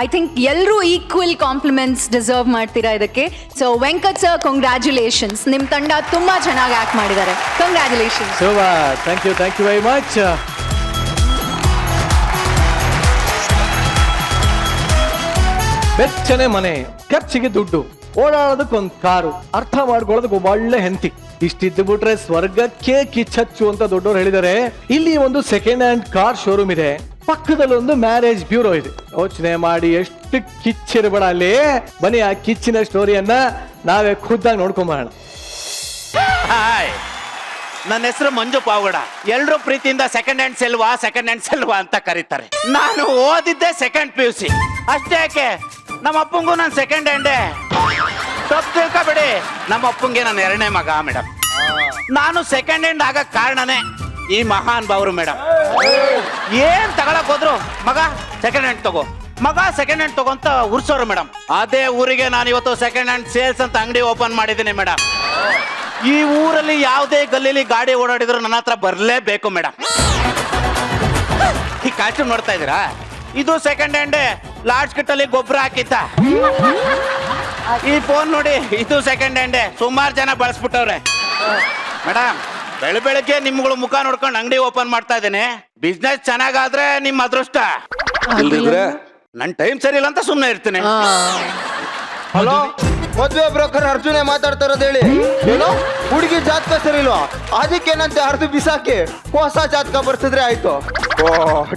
ಐ ಥಿಂಕ್ ಎಲ್ಲರೂ ಈಕ್ವಲ್ ಕಾಂಪ್ಲಿಮೆಂಟ್ಸ್ ಡಿಸರ್ವ್ ಮಾಡ್ತೀರಾ ಇದಕ್ಕೆ. So Venkat sir, congratulations. ನಿಮ್ಮ ತಂಡ ತುಂಬ ಚೆನ್ನಾಗಿ ಆ್ಯಕ್ಟ್ ಮಾಡಿದ್ದಾರೆ. Congratulations. Super. Thank you very much. ಬೆಚ್ಚನೆ ಮನೆ, ಖರ್ಚಿಗೆ ದುಡ್ಡು, ಓಡಾಡೋದಕ್ಕೊಂದು ಕಾರು, ಅರ್ಥ ಮಾಡ್ಕೊಳ್ಳೋದಕ್ಕೆ ಒಬ್ಬ ಒಳ್ಳೆ ಹೆಂಡತಿ, ಇಷ್ಟಿದ್ದು ಬಿಟ್ರೆ ಸ್ವರ್ಗಕ್ಕೆ ಕಿಚ್ಚಚ್ಚು ಅಂತ ದೊಡ್ಡವರು ಹೇಳಿದ್ದಾರೆ. ಇಲ್ಲಿ ಒಂದು ಸೆಕೆಂಡ್ ಹ್ಯಾಂಡ್ ಕಾರ್ ಶೋರೂಮ್ ಇದೆ, ಪಕ್ಕದಲ್ಲಿ ಒಂದು ಮ್ಯಾರೇಜ್ ಬ್ಯೂರೋ ಇದೆ. ಯೋಚನೆ ಮಾಡಿ ಎಷ್ಟು ಕಿಚ್ಚಿರಬೇಡ ಅಲ್ಲಿ. ಬನ್ನಿ ಆ ಕಿಚ್ಚಿನ ಸ್ಟೋರಿಯನ್ನ ನಾವೇ ಖುದ್ದಾಗಿ ನೋಡ್ಕೊಂಬರೋಣ. ಹಾಯ್, ನನ್ನ ಹೆಸರು ಮಂಜು ಪಾವಗಡ. ಎಲ್ರೂ ಪ್ರೀತಿಯಿಂದ ಸೆಕೆಂಡ್ ಹ್ಯಾಂಡ್ ಸೆಲ್ವಾ ಅಂತ ಕರೀತಾರೆ. ನಾನು ಓದಿದ್ದೆ ಸೆಕೆಂಡ್ PUC ಅಷ್ಟೇ. ಯಾಕೆ ನಮ್ಮ ಅಪ್ಪಂಗೂ ನಾನು ಸೆಕೆಂಡ್ ಹ್ಯಾಂಡೇ. ತಪ್ಪು ತಿಳ್ಕೊಬೇಡಿ, ನಮ್ಮ ಅಪ್ಪಂಗೆ ನಾನು 2ನೇ ಮಗ ಮೇಡಮ್. ನಾನು ಸೆಕೆಂಡ್ ಹ್ಯಾಂಡ್ ಆಗಕ್ ಕಾರಣನೇ ಈ ಮಹಾನ್ ಭಾವರು ಮೇಡಮ್. ಏನ್ ತಗೊಳಕ್ ಹೋದ್ರು ಮಗ ಸೆಕೆಂಡ್ ಹ್ಯಾಂಡ್ ತಗೋ, ಮಗ ಸೆಕೆಂಡ್ ಹ್ಯಾಂಡ್ ತಗೋ ಅಂತ ಉರ್ಸೋರು ಮೇಡಮ್. ಅದೇ ಊರಿಗೆ ನಾನು ಇವತ್ತು ಸೆಕೆಂಡ್ ಹ್ಯಾಂಡ್ ಸೇಲ್ಸ್ ಅಂತ ಅಂಗಡಿ ಓಪನ್ ಮಾಡಿದ್ದೀನಿ ಮೇಡಮ್. ಈ ಊರಲ್ಲಿ ಯಾವುದೇ ಗಲ್ಲಿಲಿ ಗಾಡಿ ಓಡಾಡಿದ್ರು ನನ್ನ ಹತ್ರ ಬರ್ಲೇಬೇಕು ಮೇಡಮ್. ಈ ಕಾಸ್ಟ್ಯೂಮ್ ನೋಡ್ತಾ ಇದ್ದೀರಾ, ಇದು ಸೆಕೆಂಡ್ ಹ್ಯಾಂಡ್. ಲಾರ್ಜ್ ಕಿಟ್ಟಲ್ಲಿ ಗೊಬ್ಬರ ಹಾಕಿತ್ತ. ಈ ಫೋನ್ ನೋಡಿ, ಇದು ಸೆಕೆಂಡ್ ಹ್ಯಾಂಡ್. ಸುಮಾರು ಜನ ಬಳಸ್ಬಿಟ್ಟವ್ರೆ ಮೇಡಮ್. ಬೆಳಗ್ಗೆ ನಿಮ್ಗಳು ಮುಖ ನೋಡ್ಕೊಂಡು ಅಂಗಡಿ ಓಪನ್ ಮಾಡ್ತಾ ಇದ್ದೇನೆ. ಬಿಸ್ನೆಸ್ ಚೆನ್ನಾಗಾದ್ರೆ ನಿಮ್ಮ ಅದೃಷ್ಟ, ಇಲ್ದಿದ್ರೆ ನನ್ ಟೈಮ್ ಸರಿ ಇಲ್ಲ ಅಂತ ಸುಮ್ಮನೆ ಇರ್ತೀನಿ. ಹಲೋ, ಮದ್ವೆ ಬ್ರೋಕರ್ ಅರ್ಜುನೇ ಮಾತಾಡ್ತಾ ಇರೋದು ಹೇಳಿ. ಏನೋ ಹುಡುಗಿ ಜಾತಕ ಸರಿ ಇಲ್ವಾ, ಅದಕ್ಕೇನಂತೆ ಅರ್ಧ ಬಿಸಾಕಿ ಹೊಸ ಜಾತಕ ಬರ್ಸಿದ್ರೆ ಆಯ್ತು. ಓ,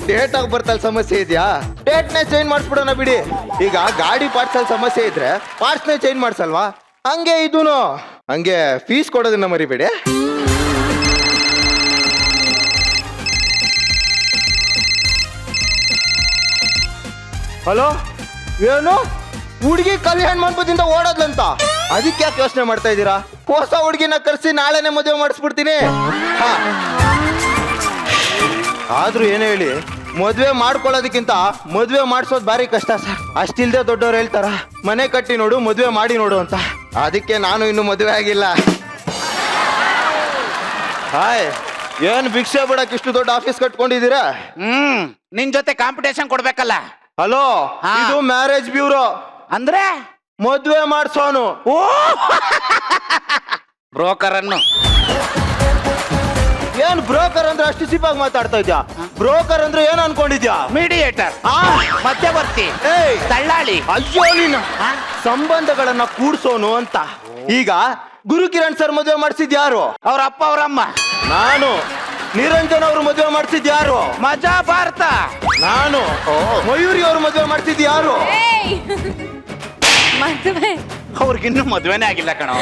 ಡೇಟ್ ಆಗಿ ಬರ್ತಲ್ಲಿ ಸಮಸ್ಯೆ ಇದೆಯಾ? ಡೇಟ್ನೇ ಚೇಂಜ್ ಮಾಡಿಸ್ಬಿಡೋಣ ಬಿಡಿ. ಈಗ ಗಾಡಿ ಪಾರ್ಟ್ಸ್ ಅಲ್ಲಿ ಸಮಸ್ಯೆ ಇದ್ರೆ ಪಾರ್ಟ್ಸ್ನೇ ಚೇಂಜ್ ಮಾಡ್ಸಲ್ವಾ? ಹಂಗೆ ಇದೂನು ಹಂಗೆ. ಫೀಸ್ ಕೊಡೋದನ್ನ ಮರಿಬೇಡಿ. ಹಲೋ, ಏನು ಹುಡುಗಿ ಕಲ್ಯಾಣ ಮಂಟಪದಿಂದ ಓಡೋದ್ಲಂತ? ಅದಕ್ಕೆ ಯಾಕೆ ಯೋಚನೆ ಮಾಡ್ತಾ ಇದ್ದೀರಾ? ಹೊಸ ಹುಡುಗಿನ ಕರ್ಸಿ ನಾಳೆನೆ ಮದುವೆ ಮಾಡಿಸ್ಬಿಡ್ತೀನಿ. ಆದ್ರೂ ಏನೇ ಹೇಳಿ, ಮದುವೆ ಮಾಡ್ಕೊಳ್ಳೋದಕ್ಕಿಂತ ಮದುವೆ ಮಾಡಿಸೋದು ಭಾರಿ ಕಷ್ಟ ಸರ್. ಅಷ್ಟಿಲ್ದೆ ದೊಡ್ಡವ್ರು ಹೇಳ್ತಾರ, ಮನೆ ಕಟ್ಟಿ ನೋಡು ಮದುವೆ ಮಾಡಿ ನೋಡು ಅಂತ. ಅದಕ್ಕೆ ನಾನು ಇನ್ನು ಮದುವೆ ಆಗಿಲ್ಲ. ಹಾಯ್, ಏನ್ ಭಿಕ್ಷೆ ಬಿಡಕ್ ಇಷ್ಟು ದೊಡ್ಡ ಆಫೀಸ್ ಕಟ್ಕೊಂಡಿದ್ದೀರಾ? ನಿನ್ ಜೊತೆ ಕಾಂಪಿಟೇಷನ್ ಕೊಡ್ಬೇಕಲ್ಲ. ಹಲೋ, ಇದು ಮ್ಯಾರೇಜ್ ಬ್ಯೂರೋ. ಅಂದ್ರೆ ಮದುವೆ ಮಾಡ್ಸೋನು. ಓ, ಬ್ರೋಕರ್ ಅನ್ನು. ಏನ್ ಬ್ರೋಕರ್ ಅಂದ್ರೆ ಅಷ್ಟು ಸಿಪಾಗಿ ಮಾತಾಡ್ತಾ ಇದ್ಯಾ? ಬ್ರೋಕರ್ ಅಂದ್ರೆ ಏನ್ ಅನ್ಕೊಂಡಿದ್ಯಾ? ಮೀಡಿಯೇಟರ್, ಮಧ್ಯವರ್ತಿ, ಏಯ್ ದಳ್ಳಾಳಿ. ಅಯ್ಯೋ, ನೀನು ಸಂಬಂಧಗಳನ್ನ ಕೂಡ್ಸೋನು ಅಂತ. ಈಗ ಗುರು ಕಿರಣ್ ಸರ್ ಮದುವೆ ಮಾಡಿಸಿದ್ ಯಾರು? ಅವ್ರ ಅಪ್ಪ ಅವ್ರ ಅಮ್ಮ. ನಾನು. ನಿರಂಜನ್ ಅವ್ರು ಮದುವೆ ಮಾಡಿಸಿದ್ ಯಾರು? ಮಜಾ ಭಾರತ. ನಾನು. ಮಯೂರಿ ಅವ್ರು ಮದುವೆ ಮಾಡಿಸಿದ್ ಯಾರು? ಮದುವೆ ಅವ್ರಿಗಿನ್ನೂ ಮದ್ವೆನೇ ಆಗಿಲ್ಲ ಕಣೋ.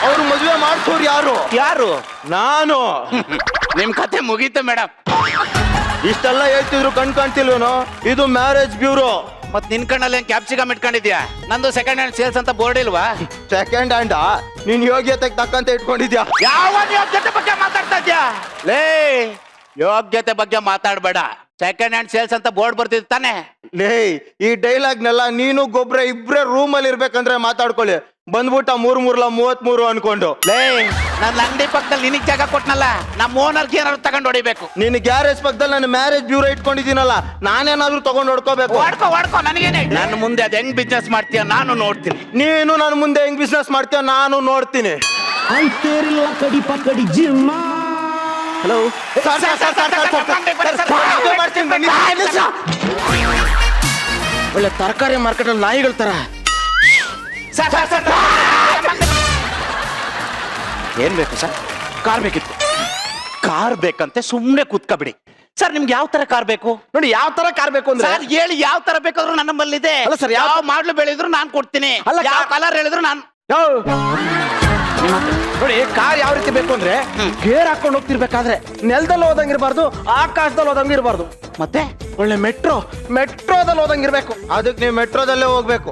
ಅವ್ರು ಮದುವೆ ಮಾಡಿಸೋರು ಯಾರು? ಯಾರು? ನಾನು. ನಿಮ್ ಕತೆ ಮುಗೀತು ಮೇಡಮ್. ಇಷ್ಟೆಲ್ಲ ಹೇಳ್ತಿದ್ರು ಕಣ್ ಕಾಣ್ತಿಲ್ವೇನೋ? ಇದು ಮ್ಯಾರೇಜ್ ಬ್ಯೂರೋ. ಮತ್ ನಿನ್ ಕಣ್ಣಲ್ಲಿ ಕ್ಯಾಪ್ಸಿಕಮ್ ಇಟ್ಕೊಂಡಿದ್ಯಾ? ನಂದು ಸೆಕೆಂಡ್ ಹ್ಯಾಂಡ್ ಸೇಲ್ಸ್ ಅಂತ ಬೋರ್ಡ್ ಇಲ್ವಾ? ಸೆಕೆಂಡ್ ಹ್ಯಾಂಡ್ ನೀನ್ ಯೋಗ್ಯತೆಗೆ ತಕ್ಕಂತ ಇಟ್ಕೊಂಡಿದ್ಯಾ? ಯಾವ ಯೋಗ್ಯತೆ ಬಗ್ಗೆ ಮಾತಾಡ್ತಾ ಇದ್ಯಾ? ಲೇ, ಯೋಗ್ಯತೆ ಬಗ್ಗೆ ಮಾತಾಡ್ಬೇಡ. ಸೆಕೆಂಡ್ ಹ್ಯಾಂಡ್ ಸೇಲ್ಸ್ ಅಂತ ಬೋರ್ಡ್ ಬರ್ತಿದ್ ತಾನೆ? ಲೇ, ಈ ಡೈಲಾಗ್ನೆಲ್ಲ ನೀನು ಗೊಬ್ರ ಇಬ್ರೇ ರೂಮ್ ಅಲ್ಲಿ ಇರ್ಬೇಕಂದ್ರೆ ಮಾತಾಡ್ಕೊಳ್ಳಿ. ಬಂದ್ಬಿಟ್ಟ 33 ಅನ್ಕೊಂಡು. ಲೇ, ನನ್ನ ಅಂಗಡಿ ಪಕ್ಕದಲ್ಲಿ ನಿನಗ್ ಜಾಗ ಕೊಟ್ನಲ್ಲ, ನಮ್ಮ ಓನರ್ಗೆ ಏನಾದ್ರು ತಗೊಂಡ್ ಹೊಡಿಬೇಕು. ನೀನ್ ಗ್ಯಾರೇಜ್ ಪಕ್ಕದಲ್ಲಿ ನಾನು ಮ್ಯಾರೇಜ್ ಬ್ಯೂರೋ ಇಟ್ಕೊಂಡಿದ್ದೀನಲ್ಲ, ನಾನೇನಾದ್ರೂ ತಗೊಂಡ್ ಹೊಡ್ಕೋಬೇಕು. ವಾಡ್ಕೋ ನನಗೇನೆ. ನನ್ನ ಮುಂದೆ ಅದ್ ಹೆಂಗ್ ಬಿಸ್ನೆಸ್ ಮಾಡ್ತೀಯ ನಾನು ನೋಡ್ತೀನಿ. ನೀನು ನನ್ನ ಮುಂದೆ ಹೆಂಗ್ ಬಿಸ್ನೆಸ್ ಮಾಡ್ತೀಯ ನಾನು ನೋಡ್ತೀನಿ. ಹಲೋ ಒಳ್ಳೆ ತರಕಾರಿ ಮಾರ್ಕೆಟ್ ಅಲ್ಲಿ ನಾಯಿಗಳ ತರ. ಏನ್ ಬೇಕು ಸರ್? ಕಾರ್ ಬೇಕಿತ್ತು. ಕಾರ್ ಬೇಕಂತೆ ಸುಮ್ನೆ ಕೂತ್ಕೊಬಿಡಿ. ಸರ್ ನಿಮ್ಗೆ ಯಾವ ತರ ಕಾರ್ ಬೇಕು? ನೋಡಿ, ಯಾವ ತರ ಕಾರ್ ಬೇಕು ಅಂದ್ರೆ ಸರ್ ಹೇಳಿ, ಯಾವ ತರ ಬೇಕಾದ್ರೂ ನನ್ನ ನಮ್ಮಲ್ಲಿದೆ. ಅಲ್ಲ ಸರ್, ಯಾವ ಮಾಡ್ಲು ಬೆಳೆದ್ರು ನಾನ್ ಕೊಡ್ತೀನಿ. ಅಲ್ಲ, ಯಾವ ಕಲರ್ ಹೇಳಿದ್ರು ನಾನು. ನೋಡಿ, ಕಾರ್ ಯಾವ ರೀತಿ ಬೇಕು ಅಂದ್ರೆ ಗೇರ್ ಹಾಕೊಂಡು ಹೋಗ್ತಿರ್ಬೇಕಾದ್ರೆ ನೆಲದಲ್ಲಿ ಹೋದಂಗಿರ್ಬಾರ್ದು, ಆಕಾಶದಲ್ಲಿ ಹೋದಂಗಿರ್ಬಾರ್ದು. ಮತ್ತೆ ಒಳ್ಳೆ ಮೆಟ್ರೋದಲ್ಲಿ ಹೋದಂಗಿರ್ಬೇಕು. ಅದಕ್ಕೆ ನೀವು ಮೆಟ್ರೋದಲ್ಲೇ ಹೋಗ್ಬೇಕು.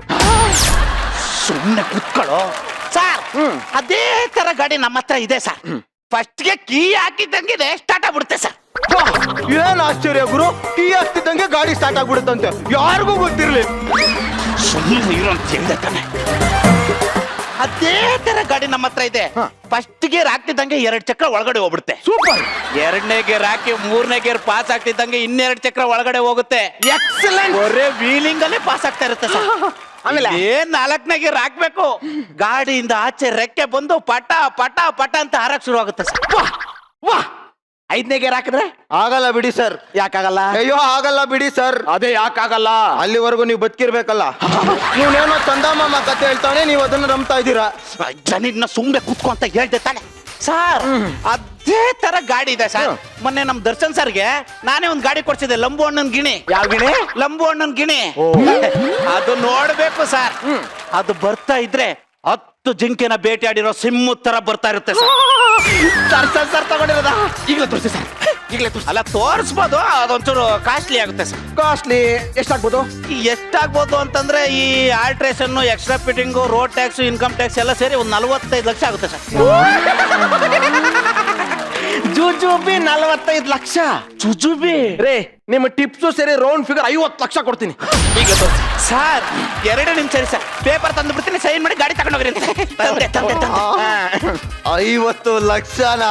ಸುಮ್ನೆ ಕುತ್ಕೊಳ್ಳೋ ಸರ್. ಅದೇ ತರ ಗಾಡಿ ನಮ್ಮ ಹತ್ರ ಇದೆ ಸರ್. ಫಸ್ಟ್ ಗೆ ಕೀ ಹಾಕಿದ್ದಂಗಿದೆ ಸ್ಟಾರ್ಟ್ ಆಗ್ಬಿಡುತ್ತೆ ಸರ್. ಏನ್ ಆಶ್ಚರ್ಯ ಗುರು, ಕೀ ಹಾಕ್ತಿದ್ದಂಗೆ ಗಾಡಿ ಸ್ಟಾರ್ಟ್ ಆಗ್ಬಿಡುತ್ತಂತೆ. ಯಾರಿಗೂ ಗೊತ್ತಿರ್ಲಿ. ಸುಮ್ಮನೆ ಇರೋ ಅಂತ ಹೇಳಿದೆ ತಾನೆ. ಅದೇ ತರ ಗಾಡಿ ನಮ್ಮ ಹತ್ರ ಇದೆ. ಫಸ್ಟ್ ಗೇರ್ ಹಾಕ್ತಿದ್ದಂಗೆ 2 ಚಕ್ರ ಒಳಗಡೆ ಹೋಗ್ಬಿಡುತ್ತೆ. ಸೂಪರ್. 2ನೇ ಗೇರ್ ಹಾಕಿ 3ನೇ ಗೇರ್ ಪಾಸ್ ಆಗ್ತಿದ್ದಂಗೆ 2 ಚಕ್ರ ಒಳಗಡೆ ಹೋಗುತ್ತೆ. ಎಕ್ಸಲೆಂಟ್. ಒರೇ ವೀಲಿಂಗ್ ಅಲ್ಲೇ ಪಾಸ್ ಆಗ್ತಾ ಇರುತ್ತೆ ಸರ್. ಆಮೇಲೆ 4ನೇ ಗೇರ್ ಹಾಕ್ಬೇಕು, ಗಾಡಿಯಿಂದ ಆಚೆ ರೆಕ್ಕೆ ಬಂದು ಪಟ ಪಟ ಪಟ ಅಂತ ಹಾರಕ್ ಶುರು ಆಗುತ್ತೆ ಸರ್. ವಾಹ್. 5ನೇ ಗೇರ್ ಹಾಕಿದ್ರೆ ಆಗಲ್ಲ ಬಿಡಿ ಸರ್. ಯಾಕಾಗಲ್ಲ? ಅಯ್ಯೋ ಆಗಲ್ಲ ಬಿಡಿ ಸರ್. ಅದೇ ಯಾಕಾಗಲ್ಲ? ಅಲ್ಲಿವರೆಗೂ ನೀವು ಬದುಕಿರ್ಬೇಕಲ್ಲ. ನೀವೇನೋ ಚಂದಮಾಮ ಕತೆ ಹೇಳ್ತಾನೆ, ನೀವು ಅದನ್ನ ನಂಬ್ತಾ ಇದ್ದೀರಾ. ಜನಿನ ಸುಮ್ನೆ ಕೂತ್ಕೊ ಅಂತ ಹೇಳ್ದೆ ತಾನೆ ಸರ್. ಅದೇ ತರ ಗಾಡಿ ಇದೆ ಸರ್. ಮೊನ್ನೆ ನಮ್ ದರ್ಶನ್ ಸರ್ಗೆ ನಾನೇ ಒಂದ್ ಗಾಡಿ ಕೊಡ್ಸಿದ್ದೆ, ಲಂಬು ಅಣ್ಣನ್ ಗಿಣಿ. ಯಾವ ಗಿಣಿ? ಲಂಬು ಅಣ್ಣನ್ ಗಿಣಿ. ಅದು ನೋಡ್ಬೇಕು ಸರ್. ಅದು ಬರ್ತಾ ಇದ್ರೆ 10 ಜಿಂಕೆನ ಬೇಟೆಯಾಡಿರೋ ಸಿಂಹ ತರ ಬರ್ತಾ ಇರುತ್ತೆ ಸರ್. ಸರ್ ತಗೊಂಡಿರೋದ? ಈಗಲೇ ತೋರಿಸಿ ಸರ್, ಈಗಲೇ ತೋರಿಸಿ. ಅಲ್ಲ ತೋರಿಸ್ಬೋದು, ಅದೊಂಚೂರು ಕಾಸ್ಟ್ಲಿ ಆಗುತ್ತೆ ಸರ್. ಕಾಸ್ಟ್ಲಿ ಎಷ್ಟಾಗ್ಬೋದು? ಎಷ್ಟಾಗ್ಬೋದು ಅಂತಂದ್ರೆ ಈ alteration, extra fitting, road tax, income tax ಎಲ್ಲ ಸೇರಿ ಒಂದು 45 ಲಕ್ಷ ಆಗುತ್ತೆ ಸರ್. ಜುಜುಬಿ 45 ಲಕ್ಷ? ಜುಜುಬಿ ರೇ, ನಿಮ್ಮ ಟಿಪ್ಸು ಸೇರಿ ರೌಂಡ್ ಫಿಗರ್ 50 ಲಕ್ಷ ಕೊಡ್ತೀನಿ. ಈಗ ಸರ್ 2 ನಿಮಿಷ ಸರಿ ಸರ್, ಪೇಪರ್ ತಂದು ಬಿಡ್ತೀನಿ, ಸೈನ್ ಮಾಡಿ ಗಾಡಿ ತಗೊಂಡು ಹೋಗ್ರಿ. 50 ಲಕ್ಷನ?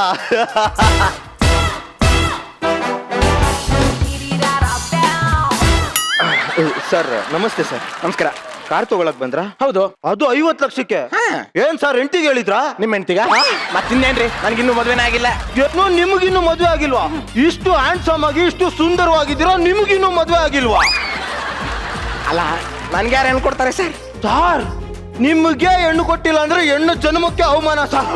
ಸರ್ ನಮಸ್ತೆ ಸರ್. ನಮಸ್ಕಾರ. ಕಾರ್ ತಗೊಳಕ್ ಬಂದ್ರ? ಹೌದು. ಅದು 50 ಲಕ್ಷಕ್ಕೆ? ಏನ್ ಸರ್, ಹೆಂಡತಿಗೆ ಹೇಳಿದ್ರಾ? ನಿಮ್ಮ ಹೆಂಡ್ತಿಗ? ಮತ್ತಿನ್ನೇನ್ರಿ, ನನ್ಗಿನ್ನೂ ಮದ್ವೆನೇ ಆಗಿಲ್ಲ. ಏನೋ ನಿಮಗಿನ್ನೂ ಮದ್ವೆ ಆಗಿಲ್ವಾ? ಇಷ್ಟು ಹ್ಯಾಂಡ್ಸಮ್ ಆಗಿ ಇಷ್ಟು ಸುಂದರವಾಗಿದ್ದೀರಾ, ನಿಮಗಿನ್ನೂ ಮದ್ವೆ ಆಗಿಲ್ವಾ? ಅಲ್ಲ, ನನ್ಗೆ ಯಾರು ಹೆಣ್ಣು ಕೊಡ್ತಾರೆ ಸರ್? ಸರ್, ನಿಮಗೆ ಹೆಣ್ಣು ಕೊಟ್ಟಿಲ್ಲ ಅಂದ್ರೆ ಹೆಣ್ಣು ಜನ್ಮಕ್ಕೆ ಅವಮಾನ ಸರ್.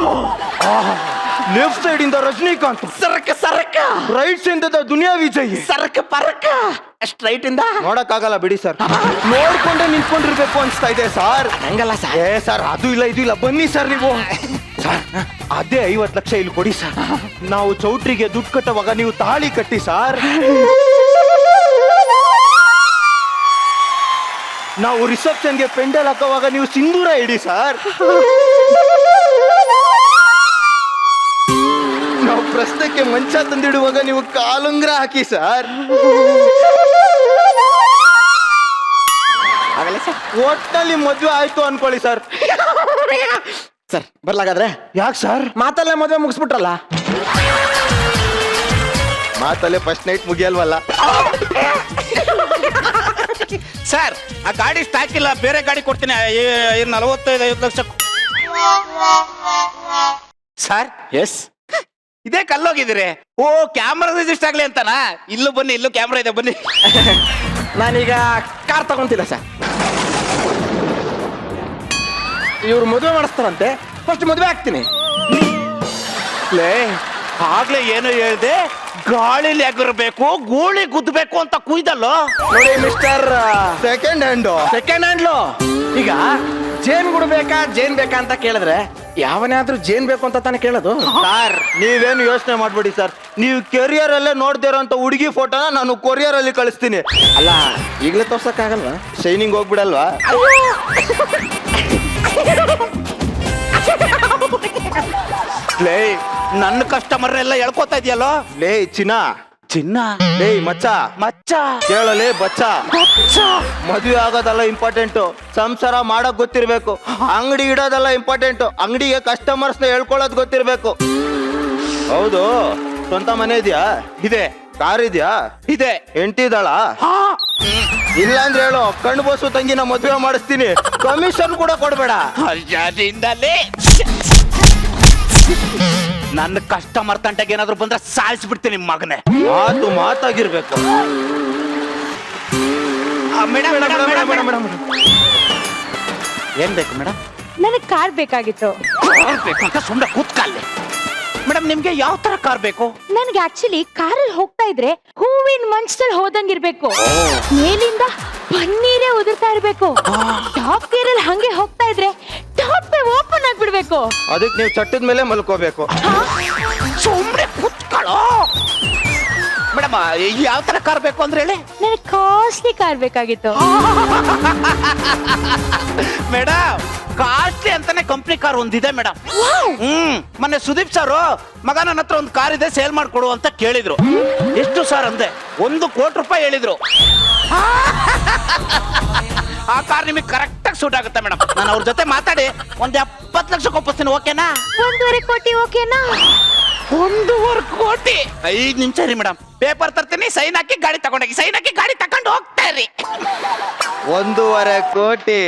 ಲೆಫ್ಟ್ ಸೈಡ್ ಇಂದ ರಜನಿಕಾಂತ್, ಸರಕ ರೈಟ್ ಸೈಡ್ ಇಂದ ದುನಿಯಾ ವಿಜಯ್, ಪರಕ ಸ್ಟ್ರೈಟ್ ಇಂದ ನೋಡಕ್ಕಾಗಲ್ಲ ಬಿಡಿ ಸರ್. ನೋಡ್ಕೊಂಡೆ ನಿಂತ್ಕೊಂಡಿರ್ಬೇಕು ಅನ್ಸ್ತಾ ಇದೆ ಸರ್. ಹಂಗಲ್ಲ ಸರ್. ಏ ಸರ್, ಅದು ಇಲ್ಲ ಇದು ಇಲ್ಲ, ಬನ್ನಿ ಸರ್ ನೀವು. ಸರ್, ಅದೇ 50 ಲಕ್ಷ ಇಲ್ಲಿ ಕೊಡಿ ಸರ್. ನಾವು ಚೌಟ್ರಿಗೆ ದುಡ್ಡು ಕಟ್ಟುವಾಗ ನೀವು ತಾಳಿ ಕಟ್ಟಿ ಸರ್. ನಾವು ರಿಸೆಪ್ಷನ್ಗೆ ಪೆಂಡಲ್ ಹಾಕೋವಾಗ ನೀವು ಸಿಂಧೂರ ಇಡಿ ಸರ್. ನಾವು ಪ್ರಶ್ನೆಗೆ ಮಂಚ ತಂದಿಡುವಾಗ ನೀವು ಕಾಲುಂಗ್ರ ಹಾಕಿ ಸರ್. ಒಟ್ಟಲ್ಲಿ ಮದ್ವೆ ಆಯ್ತು ಅನ್ಕೊಳ್ಳಿ ಸರ್. ಸರ್ ಬರ್ಲಾಗಾದ್ರೆ? ಯಾಕೆ ಸರ್? ಮಾತಲ್ಲೇ ಮದ್ವೆ ಮುಗಿಸ್ಬಿಟ್ರಲ್ಲ. ಮಾತಲ್ಲೇ ಫಸ್ಟ್ ನೈಟ್ ಮುಗಿಯಲ್ವಲ್ಲ ಸರ್. ಆ ಗಾಡಿ ಸ್ಟಾಕ್ ಇಲ್ಲ, ಬೇರೆ ಗಾಡಿ ಕೊಡ್ತೀನಿ. 45-50 ಲಕ್ಷ ಸರ್. ಎಸ್, ಇದೇ ಕಲ್ಲೋಗಿದ್ದೀರಿ. ಓ, ಕ್ಯಾಮ್ರಾ ರಿಜಿಸ್ಟರ್ ಆಗ್ಲಿ ಅಂತನಾ? ಇಲ್ಲೂ ಬನ್ನಿ, ಇಲ್ಲೂ ಕ್ಯಾಮ್ರಾ ಇದೆ, ಬನ್ನಿ. ನಾನೀಗ ಕಾರ್ ತಗೊಂತಿಲ್ಲ ಸರ್. ಇವ್ರು ಮದುವೆ ಮಾಡಿಸ್ತಾರಂತೆ, ಫಸ್ಟ್ ಮದುವೆ ಆಗ್ತೀನಿ. ಲೇ ಆಗ್ಲೇ ಏನು ಹೇಳ್ದೆ, ಗಾಳಿಲಿ ಎಗರ್ಬೇಕು ಗೂಳಿ ಗುದ್ದಬೇಕು ಅಂತ ಕುಯ್ದಲ್ಲೋ. ನೋಡಿ ಮಿಸ್ಟರ್ ಸೆಕೆಂಡ್ ಹ್ಯಾಂಡ್ಲು, ಈಗ ಜೇನ್ ಗುಡ್ ಬೇಕಾ ಜೇನ್ ಬೇಕಾ ಅಂತ ಕೇಳಿದ್ರೆ ಯಾವನಾದ್ರೂ ಜೇನ್ ಬೇಕು ಅಂತ ತಾನೇ ಕೇಳೋದು. ಸರ್ ನೀವೇನು ಯೋಚನೆ ಮಾಡ್ಬೇಡಿ ಸರ್, ನೀವು ಕೆರಿಯರ್ ಅಲ್ಲೇ ನೋಡ್ದೇ ಇರೋಂಥ ಹುಡುಗಿ ಫೋಟೋನ ನಾನು ಕೊರಿಯರ್ ಅಲ್ಲಿ ಕಳಿಸ್ತೀನಿ. ಅಲ್ಲ ಈಗಲೇ ತೋರ್ಸಕ್ಕಾಗಲ್ವಾ? ಶೈನಿಂಗ್ ಹೋಗ್ಬಿಡಲ್ವಾ? ಲೇ ನನ್ನ ಕಸ್ಟಮರ್ ಎಲ್ಲ ಹೇಳ್ಕೊತಾ ಇದೆಯಲ್ಲೋ. ಲೇ ಚಿನ್ನ ಲೇ ಮಚ್ಚ ಕೇಳಲೇ ಬಚ್ಚ. ಮದುವೆ ಆಗೋದಲ್ಲ ಇಂಪಾರ್ಟೆಂಟ್, ಸಂಸಾರ ಮಾಡಕ್ ಗೊತ್ತಿರ್ಬೇಕು. ಅಂಗಡಿ ಇಡೋದಲ್ಲ ಇಂಪಾರ್ಟೆಂಟ್, ಅಂಗಡಿಗೆ ಕಸ್ಟಮರ್ಸ್ ನ ಹೇಳ್ಕೊಳ್ಳೋದು ಗೊತ್ತಿರ್ಬೇಕು. ಹೌದು, ಸ್ವಂತ ಮನೆ ಇದೆಯಾ? ಇದೆ. ಕಾರ್ ಇದೆಯಾ? ಇದೆ. ಹೆಂಡತಿ ಇದ್ದಾಳ? ಇಲ್ಲಾಂದ್ರೆ ಹೇಳು, ಕಣ್ಣು ಬೋಸು ತಂಗಿನ ಮದುವೆ ಮಾಡಿಸ್ತೀನಿ, ಕಮಿಷನ್ ಕೂಡ ಕೊಡ್ಬೇಡ. ಅದಿಂದಲೇ ನನ್ನ ಕಸ್ಟಮರ್ ತಂಟೆಗೆ ಏನಾದ್ರು ಬಂದ್ರೆ ಸಾಯಿಸ್ಬಿಡ್ತೀನಿ ಮಗನೇ. ಮಾತಾಗಿರ್ಬೇಕು. ಏನ್ ಬೇಕು ಮೇಡಮ್? ನನಗೆ ಕಾರ್ ಬೇಕಾಗಿತ್ತು. ಕಾರ್ ಬೇಕು ಅಂತ ಸುಮ್ಮನೆ ಕೂತ್ಕಲ್ಲಿ. ಮೇಡಮ್ ನಿಮ್ಗೆ ಯಾವ ತರ ಕಾರ್ ಬೇಕು? ನನಗೆ ಆಕ್ಚುಲಿ ಕಾರಲ್ಲಿ ಹೋಗ್ತಾ ಇದ್ರೆ ಹೂವಿನ ಮಂಚದಲ್ಲಿ ಹೋದಂಗಿರ್ಬೇಕು, ಮೇಲಿಂದ ಪನ್ನೀರೇ ಉದುರ್ತಾ ಇರ್ಬೇಕು. ಟಾಪ್ ಗೇರ್ ಅಲ್ಲಿ ಹಂಗೆ ಹೋಗ್ತಾ ಇದ್ರೆ ಟಾಪ್ ಓಪನ್ ಆಗ್ಬಿಡ್ಬೇಕು. ಅದಕ್ಕೆ ನೀವು ಚಟ್ಟದ ಮೇಲೆ ಮಲ್ಕೋಬೇಕು. ಸುಮ್ಮನೆ ಕೂತ್ಕೊಳ್ಳೋ. ಮೇಡಮ್ ಯಾವ ತರ ಕಾರ್ ಬೇಕು ಅಂದ್ರೆ ಹೇಳಿ. ನನಗೆ ಕಾಸ್ಟ್ಲಿ ಕಾರ್ ಬೇಕಾಗಿತ್ತು. ಮೇಡಮ್ ಕಾಸ್ಟ್ಲಿ ಅಂತಾನೆ ಕಂಪ್ನಿ ಕಾರ್ ಒಂದಿದೆ ಮೇಡಮ್. ಮೊನ್ನೆ ಸುದೀಪ್ ಸರ್ ಮಗ ನನ್ನ ಹತ್ರ ಒಂದು ಕಾರ್ ಇದೆ ಸೇಲ್ ಮಾಡ್ಕೊಡು ಅಂತ ಕೇಳಿದ್ರು. ಎಷ್ಟು ಸರ್ ಅಂದೆ, 1 ಕೋಟಿ ರೂಪಾಯಿ ಹೇಳಿದ್ರು. ಆ ಕಾರ್ ನಿಮಗೆ ಕರೆಕ್ಟ್ ಆಗಿ ಸೂಟ್ ಆಗುತ್ತೆ ಮೇಡಮ್. ನಾನು ಅವ್ರ ಜೊತೆ ಮಾತಾಡಿ 70 ಲಕ್ಷಕ್ಕೆ ಒಪ್ಪಿಸ್ತೀನಿ. ಓಕೆನಾ? 1.5 ಕೋಟಿ ಓಕೆನಾ? 1.5 ಕೋಟಿ. 5 ನಿಮಿಷ ರೀ ಮೇಡಮ್, ಪೇಪರ್ ತರ್ತೀನಿ, ಸೈನ್ ಹಾಕಿ ಗಾಡಿ ತಗೊಂಡೋಗಿ, ಸೈನ್ ಹಾಕಿ ಗಾಡಿ ತಗೊಂಡು ಹೋಗ್ತಾ ಇರಿ. 1.5 ಕೋಟಿ.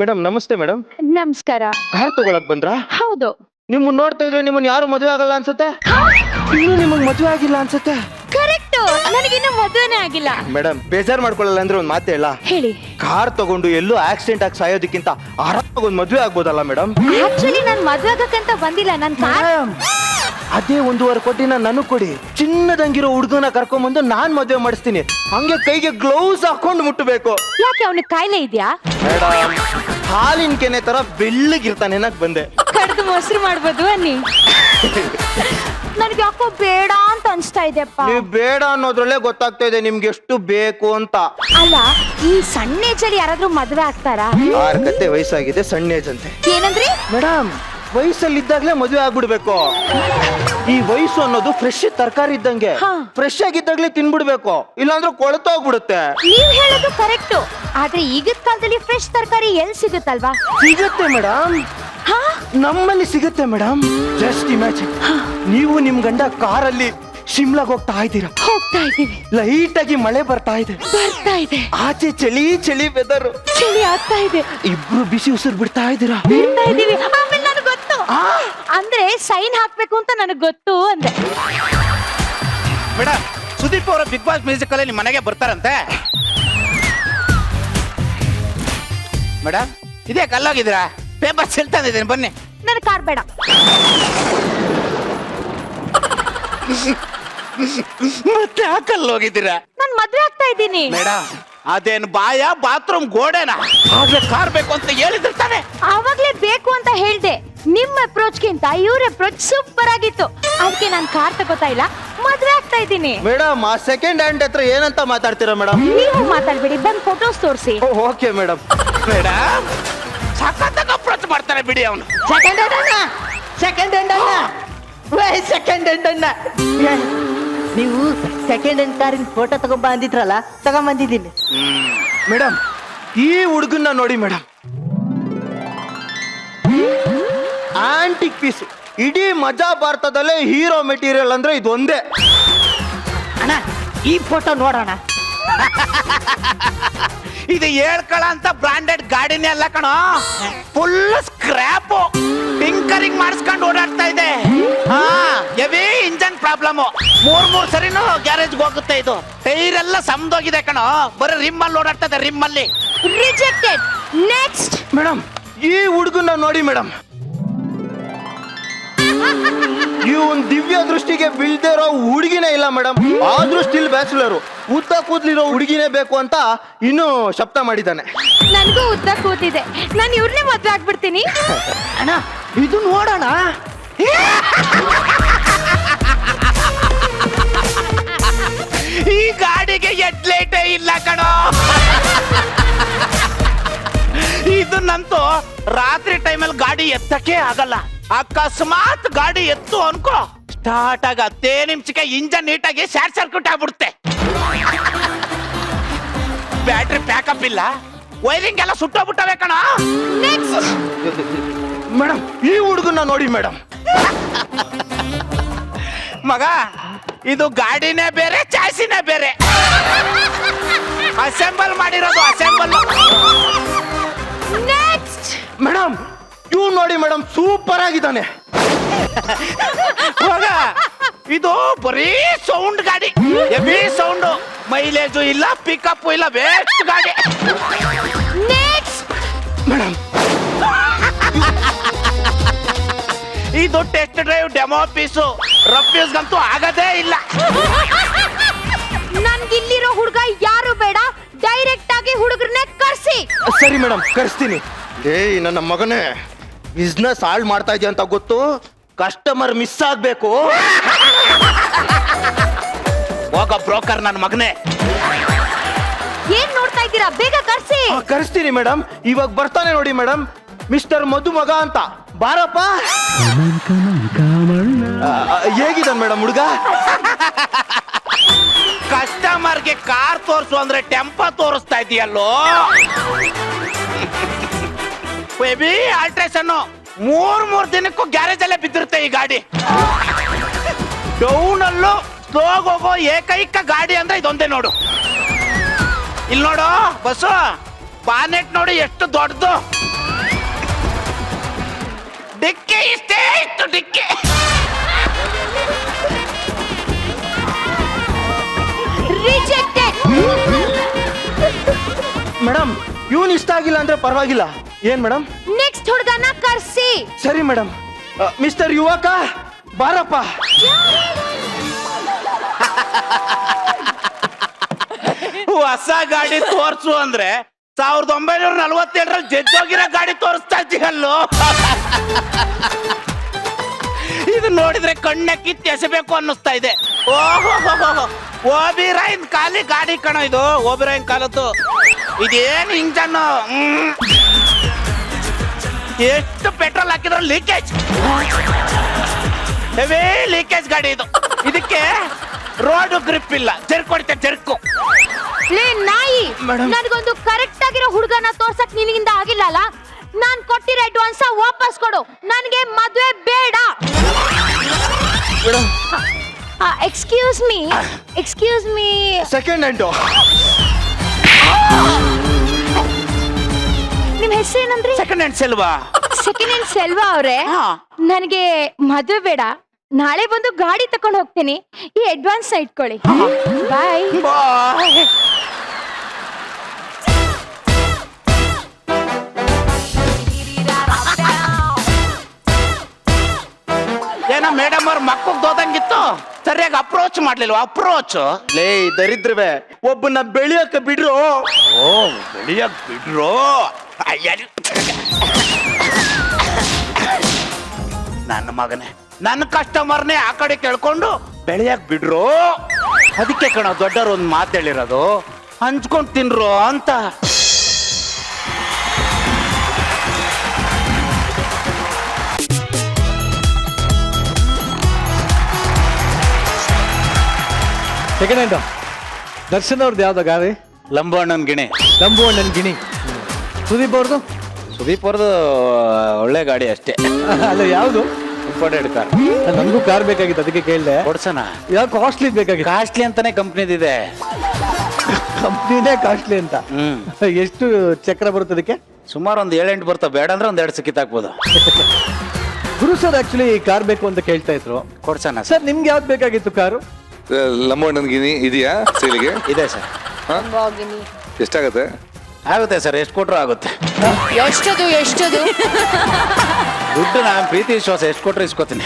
ಮೇಡಮ್ ನಮಸ್ತೆ. ಮೇಡಮ್ ನಮಸ್ಕಾರ. ಕಾರ್ ತಗೊಳಕ್ ಬಂದ್ರಾ? ಹೌದು. ನಿಮ್ಮನ್ನ ನೋಡ್ತಾ ಇದ್ರೆ ನಿಮ್ಮನ್ನ ಯಾರು ಮದುವೆ ಆಗಲ್ಲ ಅನ್ಸುತ್ತೆ. ಇನ್ನು ನಿಮಗ್ ಮದುವೆ ಆಗಿಲ್ಲ ಅನ್ಸುತ್ತೆ. ಕರೆಕ್ಟ್, ನನಗಿನ್ನೂ ಮದುವೆನೇ ಆಗಿಲ್ಲ. ಮೇಡಮ್ ಬೇಜಾರ್ ಮಾಡ್ಕೊಳ್ಳಲ್ಲ ಅಂದ್ರೆ ಒಂದ್ ಮಾತು ಹೇಳ. ಹೇಳಿ. ಕಾರ್ ತಗೊಂಡು ಎಲ್ಲೂ ಆಕ್ಸಿಡೆಂಟ್ ಆಗಿ ಸಾಯೋದಕ್ಕಿಂತ ಆರಾಮಾಗಿ ಒಂದ್ ಮದುವೆ ಆಗ್ಬೋದಲ್ಲ ಮೇಡಮ್? ಆಕ್ಚುಲಿ ನಾನು ಮದುವೆ ಆಗಕ್ಕಂತ ಬಂದಿಲ್ಲ. ನನ್ನ ಕಾರ್ ಅದೇ 1.5 ಕೋಟಿನ ನನಗ್ ಕೊಡಿ, ಚಿನ್ನದಂಗಿರೋ ಹುಡುಗನ ಕರ್ಕೊಂಡ್ಬಂದು ನಾನ್ ಮದುವೆ ಮಾಡಿಸ್ತೀನಿ. ಹಂಗೆ ಕೈಗೆ ಗ್ಲೌಸ್ ಹಾಕೊಂಡು ಮುಟ್ಟಬೇಕು. ಯಾಕೆ ಅವನಿಗೆ ಕಾಯಿಲೆ ಇದೆಯಾ? ಮೇಡಮ್ ಹಾಲಿನ ಕೆನೆ ತರ ಬೆಳ್ಳಗಿರ್ತಾನೆ ಅನ್ನಕ್ ಬಂದೆ. ಕಡ್ದು ಮೊಸರು ಮಾಡ್ಬೋದು ಅನ್ನಿ. ನನಗೆ ಯಾಕೋ ಬೇಡ ಅಂತ ಅನ್ಸ್ತಾ ಇದೆಯಪ್ಪ. ನೀವು ಬೇಡ ಅನ್ನೋದ್ರಲ್ಲೇ ಗೊತ್ತಾಗ್ತಾ ಇದೆ ನಿಮ್ಗೆ ಎಷ್ಟು ಬೇಕು ಅಂತ. ಅಲ್ಲ, ಈ ಸಣ್ಣ ಏಜಲ್ಲಿ ಯಾರಾದ್ರೂ ಮದುವೆ ಆಗ್ತಾರಾ? 6 ಕತ್ತೆ ವಯಸ್ಸಾಗಿದೆ, ಸಣ್ಣ ಏಜ್ ಅಂತೆ. ಏನಂದ್ರಿ? ಮೇಡಮ್ ವಯಸ್ಸಲ್ಲಿದ್ದಾಗ್ಲೇ ಮದುವೆ ಆಗ್ಬಿಡ್ಬೇಕು. ಈ ವಯಸ್ಸು ಅನ್ನೋದು ಫ್ರೆಶ್ ತರಕಾರಿ ಇದ್ದಂಗೆ, ಫ್ರೆಶ್ ಆಗಿದ್ದಾಗ್ಲೇ ತಿನ್ಬಿಡ್ಬೇಕು, ಇಲ್ಲಾಂದ್ರೆ ಕೊಳ್ತೋಗ್ಬಿಡುತ್ತೆ. ನೀವ್ ಹೇಳೋದು ಕರೆಕ್ಟ್, ಆದ್ರೆ ಈಗಿನ ಕಾಲದಲ್ಲಿ ಫ್ರೆಶ್ ತರಕಾರಿ ಎಲ್ಲಿ ಸಿಗುತ್ತಲ್ವಾ? ಸಿಗುತ್ತೆ ಮೇಡಮ್, ನಮ್ಮಲ್ಲಿ ಸಿಗುತ್ತೆ ಮೇಡಮ್. ಜಸ್ಟ್ ಇಮ್ಯಾಜಿನ್, ನೀವು ನಿಮ್ ಗಂಡ ಕಾರಲ್ಲಿ ಶಿಮ್ಲಾಗ್ ಹೋಗ್ತಾ ಇದ್ದೀರಾ. ಹೋಗ್ತಾ ಇದೀವಿ. ಲೈಟ್ ಆಗಿ ಮಳೆ ಬರ್ತಾ ಇದೆ. ಆಚೆ ಚಳಿ ಚಳಿ ವೆದರ್, ಚಳಿ ಆಗ್ತಾ ಇದೆ. ಇಬ್ರು ಬಿಸಿ ಉಸಿರು ಬಿಡ್ತಾ ಇದ್ದೀರಾ. ಬಿಡ್ತಾ ಇದೀವಿ. ಆಮೇಲೆ ನನಗೆ ಗೊತ್ತು, ಅಂದ್ರೆ ಸೈನ್ ಹಾಕ್ಬೇಕು ಅಂತ ನನಗೆ ಗೊತ್ತು ಅಂದೆ. ಮೇಡಮ್ ಸುದೀಪ್ ಅವರ ಬಿಗ್ ಬಾಸ್ ಮ್ಯೂಸಿಕ್ ಅಲ್ಲಿ ನಿಮ್ಮ ಮನೆಗೆ ಬರ್ತಾರಂತೆ. ಮೇಡಮ್ ಇದೇ ಕಲ್ಲೋಗಿದ್ದೀರಾ? ಪೇಪರ್ ಸಿಲ್ತಾನಿದ್ದೀನಿ, ಬನ್ನಿ. ನನಗೆ ಕಾರ್ ಬೇಡ. ಮತ್ತೆ ಯಾಕಲ್ಲಿ ಹೋಗಿದ್ದೀರಾ? ನಾನು ಮದ್ವೆ ಆಗ್ತಾ ಇದ್ದೀನಿ. ಮೇಡಮ್ ಅದೇನು ಬಾಯ ಬಾತ್ರೂಮ್ ಗೋಡೆನಾ? ಆಗ್ಲೇ ಕಾರ್ ಬೇಕು ಅಂತ ಹೇಳಿದ್ರು ತಾನೆ. ಆವಾಗ್ಲೇ ಬೇಕು ಅಂತ ಹೇಳ್ದೆ. ನಿಮ್ಮ ಅಪ್ರೋಚ್ಗಿಂತ ಇವ್ರ ಅಪ್ರೋಚ್ ಸೂಪರ್ ಆಗಿತ್ತು. ಅದಕ್ಕೆ ನಾನು ಕಾರ್ ತಗೋತಾ ಇಲ್ಲ, ಮದ್ವೆ ಆಗ್ತಾ ಇದ್ದೀನಿ. ಮೇಡಮ್ ಆ ಸೆಕೆಂಡ್ ಹ್ಯಾಂಡ್ ಹತ್ರ ಏನಂತ ಮಾತಾಡ್ತೀರಾ ಮೇಡಮ್? ನೀವು ಮಾತಾಡ್ಬೇಡಿ, ಬಂದ್ ಫೋಟೋಸ್ ತೋರಿಸಿ. Okay madam. ಮೇಡಮ್ ಸಖತ್ತಾಗಿ ಅಪ್ರೋಚ್ ಮಾಡ್ತಾರೆ ಬಿಡಿ ಅವನು. ಸೆಕೆಂಡ್ ಹ್ಯಾಂಡ್ ಅಣ್ಣ, ಸೆಕೆಂಡ್ ಹ್ಯಾಂಡ್ ಅಣ್ಣ, ಸೆಕೆಂಡ್ ಹ್ಯಾಂಡ್ ಅಣ್ಣ. ನೀವು ಸೆಕೆಂಡ್ ಹ್ಯಾಂಡ್ ಕಾರಿನ ಫೋಟೋ ತಗೊಂಡ್ ಬಂದಿದ್ರಲ್ಲ, ತಗೊಂಬಂದಿದ್ದೀನಿ. ಮೇಡಮ್ ಈ ಹುಡುಗನ್ನ ನೋಡಿ ಮೇಡಮ್, ಆಂಟಿಕ್ ಪೀಸ್. ಇಡೀ ಮಜಾ ಭಾರತದಲ್ಲೇ ಹೀರೋ ಮೆಟೀರಿಯಲ್ ಅಂದ್ರೆ ಇದೊಂದೇ. ಅಣ್ಣ ಈ ಫೋಟೋ ನೋಡೋಣ. ಇದು ಹೇಳ್ಕೊಳ ಅಂತ ಬ್ರಾಂಡೆಡ್ ಗಾಡಿನೇ ಅಲ್ಲ ಕಣೋ, ಫುಲ್ ಸ್ಕ್ರಾಪ್ ಟಿಂಕರಿಂಗ್ ಮಾಡಿಸ್ಕೊಂಡು ಓಡಾಡ್ತಾ ಇದೆ. Heavy engine problem. ಮೂರ್ ಸರಿನೂ ಗ್ಯಾರೇಜ್ಗೆ ಹೋಗುತ್ತೆ ಇದು. ಟೈರ್ ಎಲ್ಲ ಸಮದೋಗಿದೆ ಕಣೋ, ಬರೀ ರಿಮ್ಮಲ್ಲಿ ಓಡಾಡ್ತದೆ, ರಿಮ್ಮಲ್ಲಿ. ರಿಜೆಕ್ಟೆಡ್. ನೆಕ್ಸ್ಟ್. ಮೇಡಮ್ ಈ ಹುಡುಗನ್ನ ನೋಡಿ ಮೇಡಮ್, ಇವನ್ ದಿವ್ಯ ದೃಷ್ಟಿಗೆ ಬೀಳ್ದೇ ಇರೋ ಹುಡುಗಿನೇ ಇಲ್ಲ ಮೇಡಮ್. ಆದ್ರೂ ಸ್ಟಿಲ್ ಬ್ಯಾಚುಲರು. ಉದ್ದ ಕೂದ್ಲಿರೋ ಹುಡುಗಿನೇ ಬೇಕು ಅಂತ ಇನ್ನೂ ಶಬ್ದ ಮಾಡಿದ್ದಾನೆ. ನನಗೂ ಉದ್ದ ಕೂತಿದೆ, ನಾನು ಇವ್ರನ್ನೇ ಮದ್ವೆ ಆಗ್ಬಿಡ್ತೀನಿ. ಅಣ್ಣ ಇದು ನೋಡೋಣ. ಈ ಗಾಡಿಗೆ ಹೆಡ್ಲೈಟೇ ಇಲ್ಲ ಕಣೋ. ಇದನ್ನಂತೂ ರಾತ್ರಿ ಟೈಮಲ್ಲಿ ಗಾಡಿ ಎತ್ತಕ್ಕೆ ಆಗಲ್ಲ. ಅಕಸ್ಮಾತ್ ಗಾಡಿ ಎತ್ತು ಅನ್ಕೋ, ಸ್ಟಾರ್ಟ್ ಆಗ 10 ನಿಮಿಷಕ್ಕೆ ಇಂಜನ್ ನೀಟಾಗಿ ಶಾರ್ಟ್ ಸರ್ಕ್ಯೂಟ್ ಆಗ್ಬಿಡುತ್ತೆ. ಬ್ಯಾಟ್ರಿ ಪ್ಯಾಕಪ್ ಇಲ್ಲ, ವೈರಿಂಗ್ ಎಲ್ಲ ಸುಟ್ಟೋಗ್ಬಿಟ್ಟವೆ ಕಣ. ಮೇಡಮ್ ಈ ಹುಡುಗನ್ನ ನೋಡಿ ಮೇಡಮ್. ಮಗ ಇದು ಗಾಡಿನೇ ಬೇರೆ, ಚಾಸಿನೇ ಬೇರೆ. ಅಸೆಂಬಲ್ ಮಾಡಿರೋದು, ಅಸೆಂಬಲ್. ಮೇಡಮ್ ಇವ್ ನೋಡಿ ಮೇಡಮ್, ಸೂಪರ್ ಆಗಿದ್ದಾನೆ. ಮಗ ಇದು ಬರೀ ಸೌಂಡ್ ಗಾಡಿ, ಹೆವಿ ಸೌಂಡ್. ಮೈಲೇಜು ಇಲ್ಲ, ಪಿಕಪ್ ಇಲ್ಲ, ವೇಸ್ಟ್ ಗಾಡಿ. ಮೇಡಮ್ ಇದು ಟೆಸ್ಟ್ ಡ್ರೈವ್ ಡೆಮೋ ಪೀಸು, ರಫ್ಯೂಸ್ಗಂತೂ ಆಗದೇ ಇಲ್ಲ. ನನ್ಗಿಲ್ಲಿರೋ ಹುಡುಗ ಯಾರು ಬೇಡ, ಡೈರೆಕ್ಟ್ ಆಗಿ ಹುಡುಗರನ್ನೇ ಕರ್ಸಿ. ಸರಿ ಮೇಡಮ್ ಕಳಿಸ್ತೀನಿ. ಏಯ್ ನನ್ನ ಮಗನೇ, ಬಿಸ್ನೆಸ್ ಹಾಳು ಮಾಡ್ತಾ ಇದೆಯಾ ಅಂತ ಗೊತ್ತು, ಕಸ್ಟಮರ್ ಮಿಸ್ ಆಗ್ಬೇಕು. ಹೋಗ ಬ್ರೋಕರ್ ನನ್ನ ಮಗನೇ. ಏನ್ ನೋಡ್ತಾ ಇದ್ದೀರಾ, ಬೇಗ ಕರ್ಸಿ. ಕಳಿಸ್ತೀನಿ ಮೇಡಮ್, ಇವಾಗ ಬರ್ತಾನೆ ನೋಡಿ ಮೇಡಮ್, ಮಿಸ್ಟರ್ ಮಧುಮಗ ಅಂತ. ಬಾರಪ್ಪ. ಹೇಗಿದ್ದಾನೆ ಮೇಡಮ್ ಹುಡುಗ? ಕಸ್ಟಮರ್ಗೆ ಕಾರ್ ತೋರಿಸು ಅಂದ್ರೆ ಟೆಂಪೋ ತೋರಿಸ್ತಾ ಇದೆಯಲ್ಲೋ. ಬೇಬಿ ಆಲ್ಟ್ರೇಷನ್ 3 ದಿನಕ್ಕೂ ಗ್ಯಾರೇಜ್ ಅಲ್ಲೇ ಬಿದ್ದಿರುತ್ತೆ ಈ ಗಾಡಿ. ಡೌನ್ ಅಲ್ಲೂ ಸ್ಲೋ ಹೋಗೋ ಏಕೈಕ ಗಾಡಿ ಅಂದ್ರೆ ಇದೊಂದೇ ನೋಡು. ಇಲ್ಲಿ ನೋಡು ಬಸ್ಸು, ಬಾನೆಟ್ ನೋಡಿ ಎಷ್ಟು ದೊಡ್ಡದು. ಡಿಕ್ಕಿ ಇಷ್ಟೇ ಇತ್ತು, ಡಿಕ್ಕಿ. ಮೇಡಮ್ ಇವನ್ ಇಷ್ಟ ಆಗಿಲ್ಲ ಅಂದ್ರೆ ಪರವಾಗಿಲ್ಲ. ಏನ್ ಮೇಡಮ್? ನೆಕ್ಸ್ಟ್ ಹುಡುಗನ ಕರ್ಸಿ. ಸರಿ ಮೇಡಮ್. ಮಿಸ್ಟರ್ ಯುವಕ ಬಾರಪ್ಪ. ಹೊಸ ಗಾಡಿ ತೋರ್ಸು ಅಂದ್ರೆ 1947ರಲ್ಲಿ ಜಜ್ಜೋಗಿರೋ ಗಾಡಿ ತೋರಿಸ್ತಾ ಇದ್ದೀಯಲ್ಲೋ. ಇದು ನೋಡಿದ್ರೆ ಕಣ್ಣ ಕಿತ್ತು ಎಸಬೇಕು ಅನ್ನಿಸ್ತಾ ಇದೆ. ಓಹೋ, ಓಬಿರಾಯಿನ್ ಖಾಲಿ ಗಾಡಿ ಕಣ ಇದು, ಓಬಿರಾಯಿನ್ ಕಾಲದ್ದು. ಇದೇನು ಇಂಜನ್, ಎಷ್ಟು ಪೆಟ್ರೋಲ್ ಹಾಕಿದ್ರು ಲೀಕೇಜ್, ಹೆವಿ ಲೀಕೇಜ್ ಗಾಡಿ ಇದು. ಇದಕ್ಕೆ ರೋಡ್ ಗ್ರಿಪ್ ಇಲ್ಲ, ಜರ್ಕ್ ಹೊಡಿತೆ, ಜರ್ಕು. ಲೇ ನಾಯಿ, ನನಗೊಂದು ಕರೆಕ್ಟ್ ಆಗಿರೋ ಹುಡುಗನ ತೋರ್ಸಕ್ ನಿನಗಿಂದ ಆಗಿಲ್ಲ ಅಲ್ಲ? ನಾನ್ ಕೊಟ್ಟಿರೋ ಅಡ್ವಾನ್ಸ್ ವಾಪಸ್ ಕೊಡು, ನನಗೆ ಮದ್ವೆ ಬೇಡ. Excuse me. Second hand. ನಿಮ್ ಹೆಸರು ಏನಂದ್ರಿ? Second hand Selva. Second hand Selva ಅವ್ರೆ, ನನಗೆ ಮದ್ವೆ ಬೇಡ, ನಾಳೆ ಬಂದು ಗಾಡಿ ತಕೊಂಡು ಹೋಗ್ತೀನಿ. ಈ ಅಡ್ವಾನ್ಸ್ ಇಟ್ಕೊಳ್ಳಿ. ಬಾಯ್. ಏನೋ ಮೇಡಮ್ ಅವ್ರ ಮಕ್ಕಳು ದೋದಂಗಿತ್ತು, ಸರಿಯಾಗಿ ಅಪ್ರೋಚ್ ಮಾಡ್ಲಿಲ್ವಾ? ಅಪ್ರೋಚ್ ಲೇ ದರಿದ್ರವೆ, ಒಬ್ಬನ ಬೆಳೆಯಕ್ಕ ಬಿಡ್ರು. ಓ ಬೆಳೆಯಕ್ ಬಿಡ್ರು. ನನ್ನ ಮಗನೇ, ನನ್ನ ಕಸ್ಟಮರ್ನೇ ಆ ಕಡೆ ಕೇಳ್ಕೊಂಡು ಬೆಳೆಯಕ್ ಬಿಡ್ರು. ಅದಕ್ಕೆ ಕಣ ದೊಡ್ಡವರು ಒಂದು ಮಾತು ಹೇಳಿರೋದು, ಹಂಚ್ಕೊಂಡ್ ತಿನ್ರು ಅಂತ. ಸೆಕೆಂಡ್ ಹ್ಯಾಂಡ್ ದರ್ಶನ್ ಅವ್ರದ್ದು ಯಾವ್ದು ಗಾಡಿ? ಲಂಬಣ್ಣನ ಗಿಣಿ. ಲಂಬಣ್ಣನ ಗಿಣಿ. ಸುದೀಪ್ ಅವ್ರದ್ದು? ಸುದೀಪ್ ಅವ್ರದ್ದು ಒಳ್ಳೆ ಗಾಡಿ ಅಷ್ಟೇ. ಅಲ್ಲ ಯಾವುದು? Imported car. ನನಗೂ ಕಾರ್ ಬೇಕಾಗಿತ್ತು, ಅದಕ್ಕೆ ಕೇಳಿದೆ. ಕೊಡ್ಸೋಣ. ಯಾಕೆ ಕಾಸ್ಟ್ಲಿ ಬೇಕಾಗಿತ್ತು? ಕಾಸ್ಟ್ಲಿ ಅಂತಾನೆ ಕಂಪ್ನಿದಿದೆ. ಕಂಪ್ನಿನೇ ಕಾಸ್ಟ್ಲಿ ಅಂತ. ಎಷ್ಟು ಚಕ್ರ ಬರುತ್ತೆ ಅದಕ್ಕೆ? ಸುಮಾರು ಒಂದು 7-8 ಬರ್ತಾವ. ಬೇಡ ಅಂದ್ರೆ ಒಂದ್ 2 ಸಿಕ್ಕಿತಾಕ್ಬೋದು. ಗುರು ಸರ್ ಆಕ್ಚುಲಿ ಕಾರ್ ಬೇಕು ಅಂತ ಕೇಳ್ತಾ ಇದ್ರು. ಕೊಡ್ಸೋಣ ಸರ್ ನಿಮ್ಗೆ ಯಾವ್ದು ಬೇಕಾಗಿತ್ತು ಕಾರು? ಲಂಬೋಣನ್ಗಿನಿ ಇದೆಯಾ ಸೇಲಿಗೆ? ಇದೆ ಸರ್. ಎಷ್ಟಾಗತ್ತೆ? ಆಗುತ್ತೆ ಸರ್, ಎಷ್ಟು ಕೊಟ್ರು ಆಗುತ್ತೆ. ಎಷ್ಟದು ದುಡ್ಡು ನಾನು ಪ್ರೀತಿ ವಿಶ್ವಾಸ ಎಷ್ಟು ಕೊಟ್ರು ಇಸ್ಕೊತೀನಿ.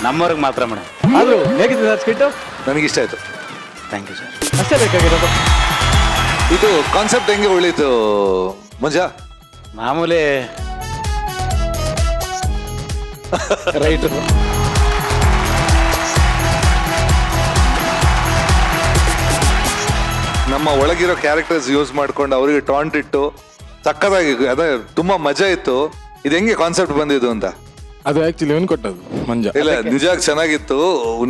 ನಮ್ಮವ್ರಿಗೆ ಮಾತ್ರ ಮೇಡಮ್. ಆದ್ರೂ ಹೇಗಿದೆ ಸರ್ ಸ್ಕಿಟ್? ನನಗೆ ಇಷ್ಟ ಆಯ್ತು. Thank you sir. ಅಷ್ಟೇ ಬೇಕಾಗಿರೋದು. ಇದು ಕಾನ್ಸೆಪ್ಟ್ ಹೆಂಗೆ ಉಳಿತು ಮಂಜಾ? ಮಾಮೂಲಿ ರೈಟ್. ನಮ್ಮ ಒಳಗಿರೋ ಕ್ಯಾರೆಕ್ಟರ್ಸ್ ಯೂಸ್ ಮಾಡ್ಕೊಂಡು ಅವರಿಗೆ ಟಾಂಟ್ ಇಟ್ಟು ಸಕ್ಕದಾಗಿ ಅದೇ ತುಂಬಾ ಮಜಾ ಇತ್ತು. ಇದು ಹೆಂಗೆ ಕಾನ್ಸೆಪ್ಟ್ ಬಂದಿದ್ದು ಅಂತ? ಅದು ಆಕ್ಚುಲಿ ಏನ್ ಕೊಟ್ಟದ್ದು ಮಂಜ. ಇಲ್ಲ ನಿಜವಾಗಿ ಚೆನ್ನಾಗಿತ್ತು.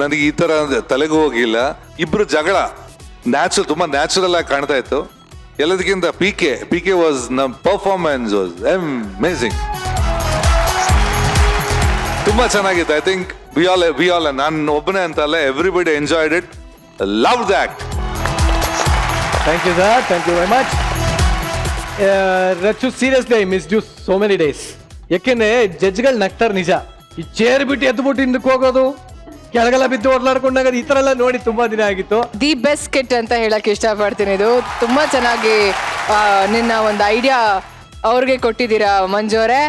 ನನಗೆ ಈ ತರ ತಲೆಗೂ ಹೋಗಿಲ್ಲ. ಇಬ್ರು ಜಗಳ ತುಂಬಾ ನ್ಯಾಚುರಲ್ ಆಗಿ ಕಾಣ್ತಾ ಇತ್ತು. ಎಲ್ಲದಕ್ಕಿಂತ ಪಿ ಕೆ ವಾಸ್ ನಮ್ ಪರ್ಫಾರ್ಮೆನ್ಸ್ ವಾಸ್ ಅಮೇಜಿಂಗ್. ತುಂಬಾ ಚೆನ್ನಾಗಿತ್ತು. ಐ ಥಿಂಕ್ ವಿ ಆಲ್ ನಾನು ಒಬ್ಬನೇ ಅಂತ ಅಲ್ಲ, everybody enjoyed it, love the act. Thank you sir, thank you very much. Rachu seriously I miss you so many days. ಯಾಕೆಂದ್ರೆ ಜಡ್ಜ್ಗಳು ನಗ್ತಾರೆ ನಿಜ. ಈ ಚೇರ್ ಬಿಟ್ಟು ಎದ್ಬಿಟ್ಟು ಹಿಂದಕ್ಕೆ ಹೋಗೋದು, ಕೆಳಗೆಲ್ಲ ಬಿದ್ದು ಓಡ್ಲಾಡ್ಕೊಂಡಾಗ ಈ ತರ ಎಲ್ಲ ನೋಡಿ ತುಂಬಾ ದಿನ ಆಗಿತ್ತು. ದಿ ಬೆಸ್ಟ್ ಸ್ಕಿಟ್ ಅಂತ ಹೇಳಕ್ ಇಷ್ಟಪಡ್ತೀನಿ. ಇದು ತುಂಬಾ ಚೆನ್ನಾಗಿ ನಿನ್ನ ಒಂದು ಐಡಿಯಾ ಅವ್ರಿಗೆ ಕೊಟ್ಟಿದ್ದೀರಾ ಮಂಜು ಅವರೇ.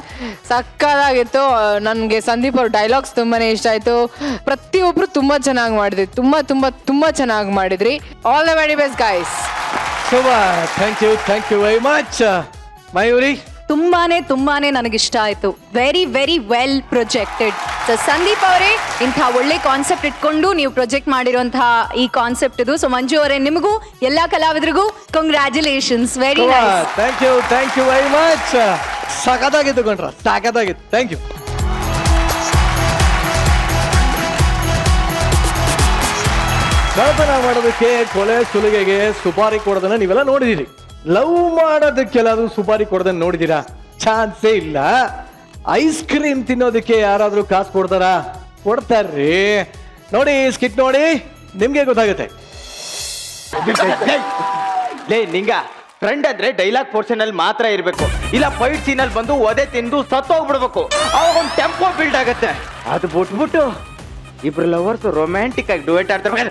ಸಕ್ಕದಾಗಿತ್ತು. ನನಗೆ ಸಂದೀಪ್ ಅವ್ರ ಡೈಲಾಗ್ಸ್ ತುಂಬಾನೇ ಇಷ್ಟ ಆಯ್ತು. ಪ್ರತಿಯೊಬ್ರು ತುಂಬಾ ಚೆನ್ನಾಗಿ ಮಾಡಿದ್ರಿ. ತುಂಬಾ ಚೆನ್ನಾಗಿ ಮಾಡಿದ್ರಿ. All the very best guys. Shobha, thank you very much. Mayuri, ತುಂಬಾನೇ ನನಗಿಷ್ಟ ಆಯ್ತು. Very very well projected. So Sandeep ಅವರೇ, ಇಂಥ ಒಳ್ಳೆ ಕಾನ್ಸೆಪ್ಟ್ ಇಟ್ಕೊಂಡು ನೀವು ಪ್ರೊಜೆಕ್ಟ್ ಮಾಡಿರುವಂತಹ ಈ ಕಾನ್ಸೆಪ್ಟ್ ಇದು. ಸೊ ಮಂಜು ಅವರೇ, ನಿಮಗೂ ಎಲ್ಲಾ ಕಲಾವಿದರಿಗೂ congratulations. Very nice. Thank you very much. ಸಖತ್ತಾಗಿತ್ತು ಕಣ್ರ, ಸಖತ್ತಾಗಿತ್ತು. Thank you. ಕಳ್ತನ ಮಾಡೋದಕ್ಕೆ, ಕೊಲೆ ಸುಲಿಗೆಗೆ ಸುಪಾರಿ ಕೊಡೋದನ್ನ ನೀವೆಲ್ಲ ನೋಡಿದಿರಿ. ಲವ್ ಮಾಡೋದಕ್ಕೆಲ್ಲಾದ್ರೂ ಸುಪಾರಿ ಕೊಡೋದನ್ನ ನೋಡಿದೀರಾ? ಚಾನ್ಸೇ ಇಲ್ಲ. ಐಸ್ ಕ್ರೀಮ್ ತಿನ್ನೋದಕ್ಕೆ ಯಾರಾದ್ರೂ ಕಾಸು ಕೊಡ್ತಾರಾ? ಕೊಡ್ತಾರ್ರಿ. ನೋಡಿ ಸ್ಕಿಟ್ ನೋಡಿ, ನಿಮ್ಗೆ ಗೊತ್ತಾಗುತ್ತೆ. ಲೇ ನಿಂಗ, ಫ್ರೆಂಡ್ ಅಂದ್ರೆ ಡೈಲಾಗ್ ಪೋರ್ಷನ್ ಅಲ್ಲಿ ಮಾತ್ರ ಇರ್ಬೇಕು, ಇಲ್ಲ ಫೈಟ್ ಸೀನ್ ಅಲ್ಲಿ ಬಂದು ಒದೆ ತಿಂದು ಸತ್ತೋಗ್ಬಿಡ್ಬೇಕು. ಅವಾಗ ಒಂದು ಟೆಂಪೋ ಬಿಲ್ಡ್ ಆಗತ್ತೆ. ಅದು ಬಿಟ್ಬಿಟ್ಟು ಇಬ್ರು ಲವರ್ಸ್ ರೊಮ್ಯಾಂಟಿಕ್ ಆಗಿ ಡುವೆಟ್ ಆಡ್ತಾರೆ.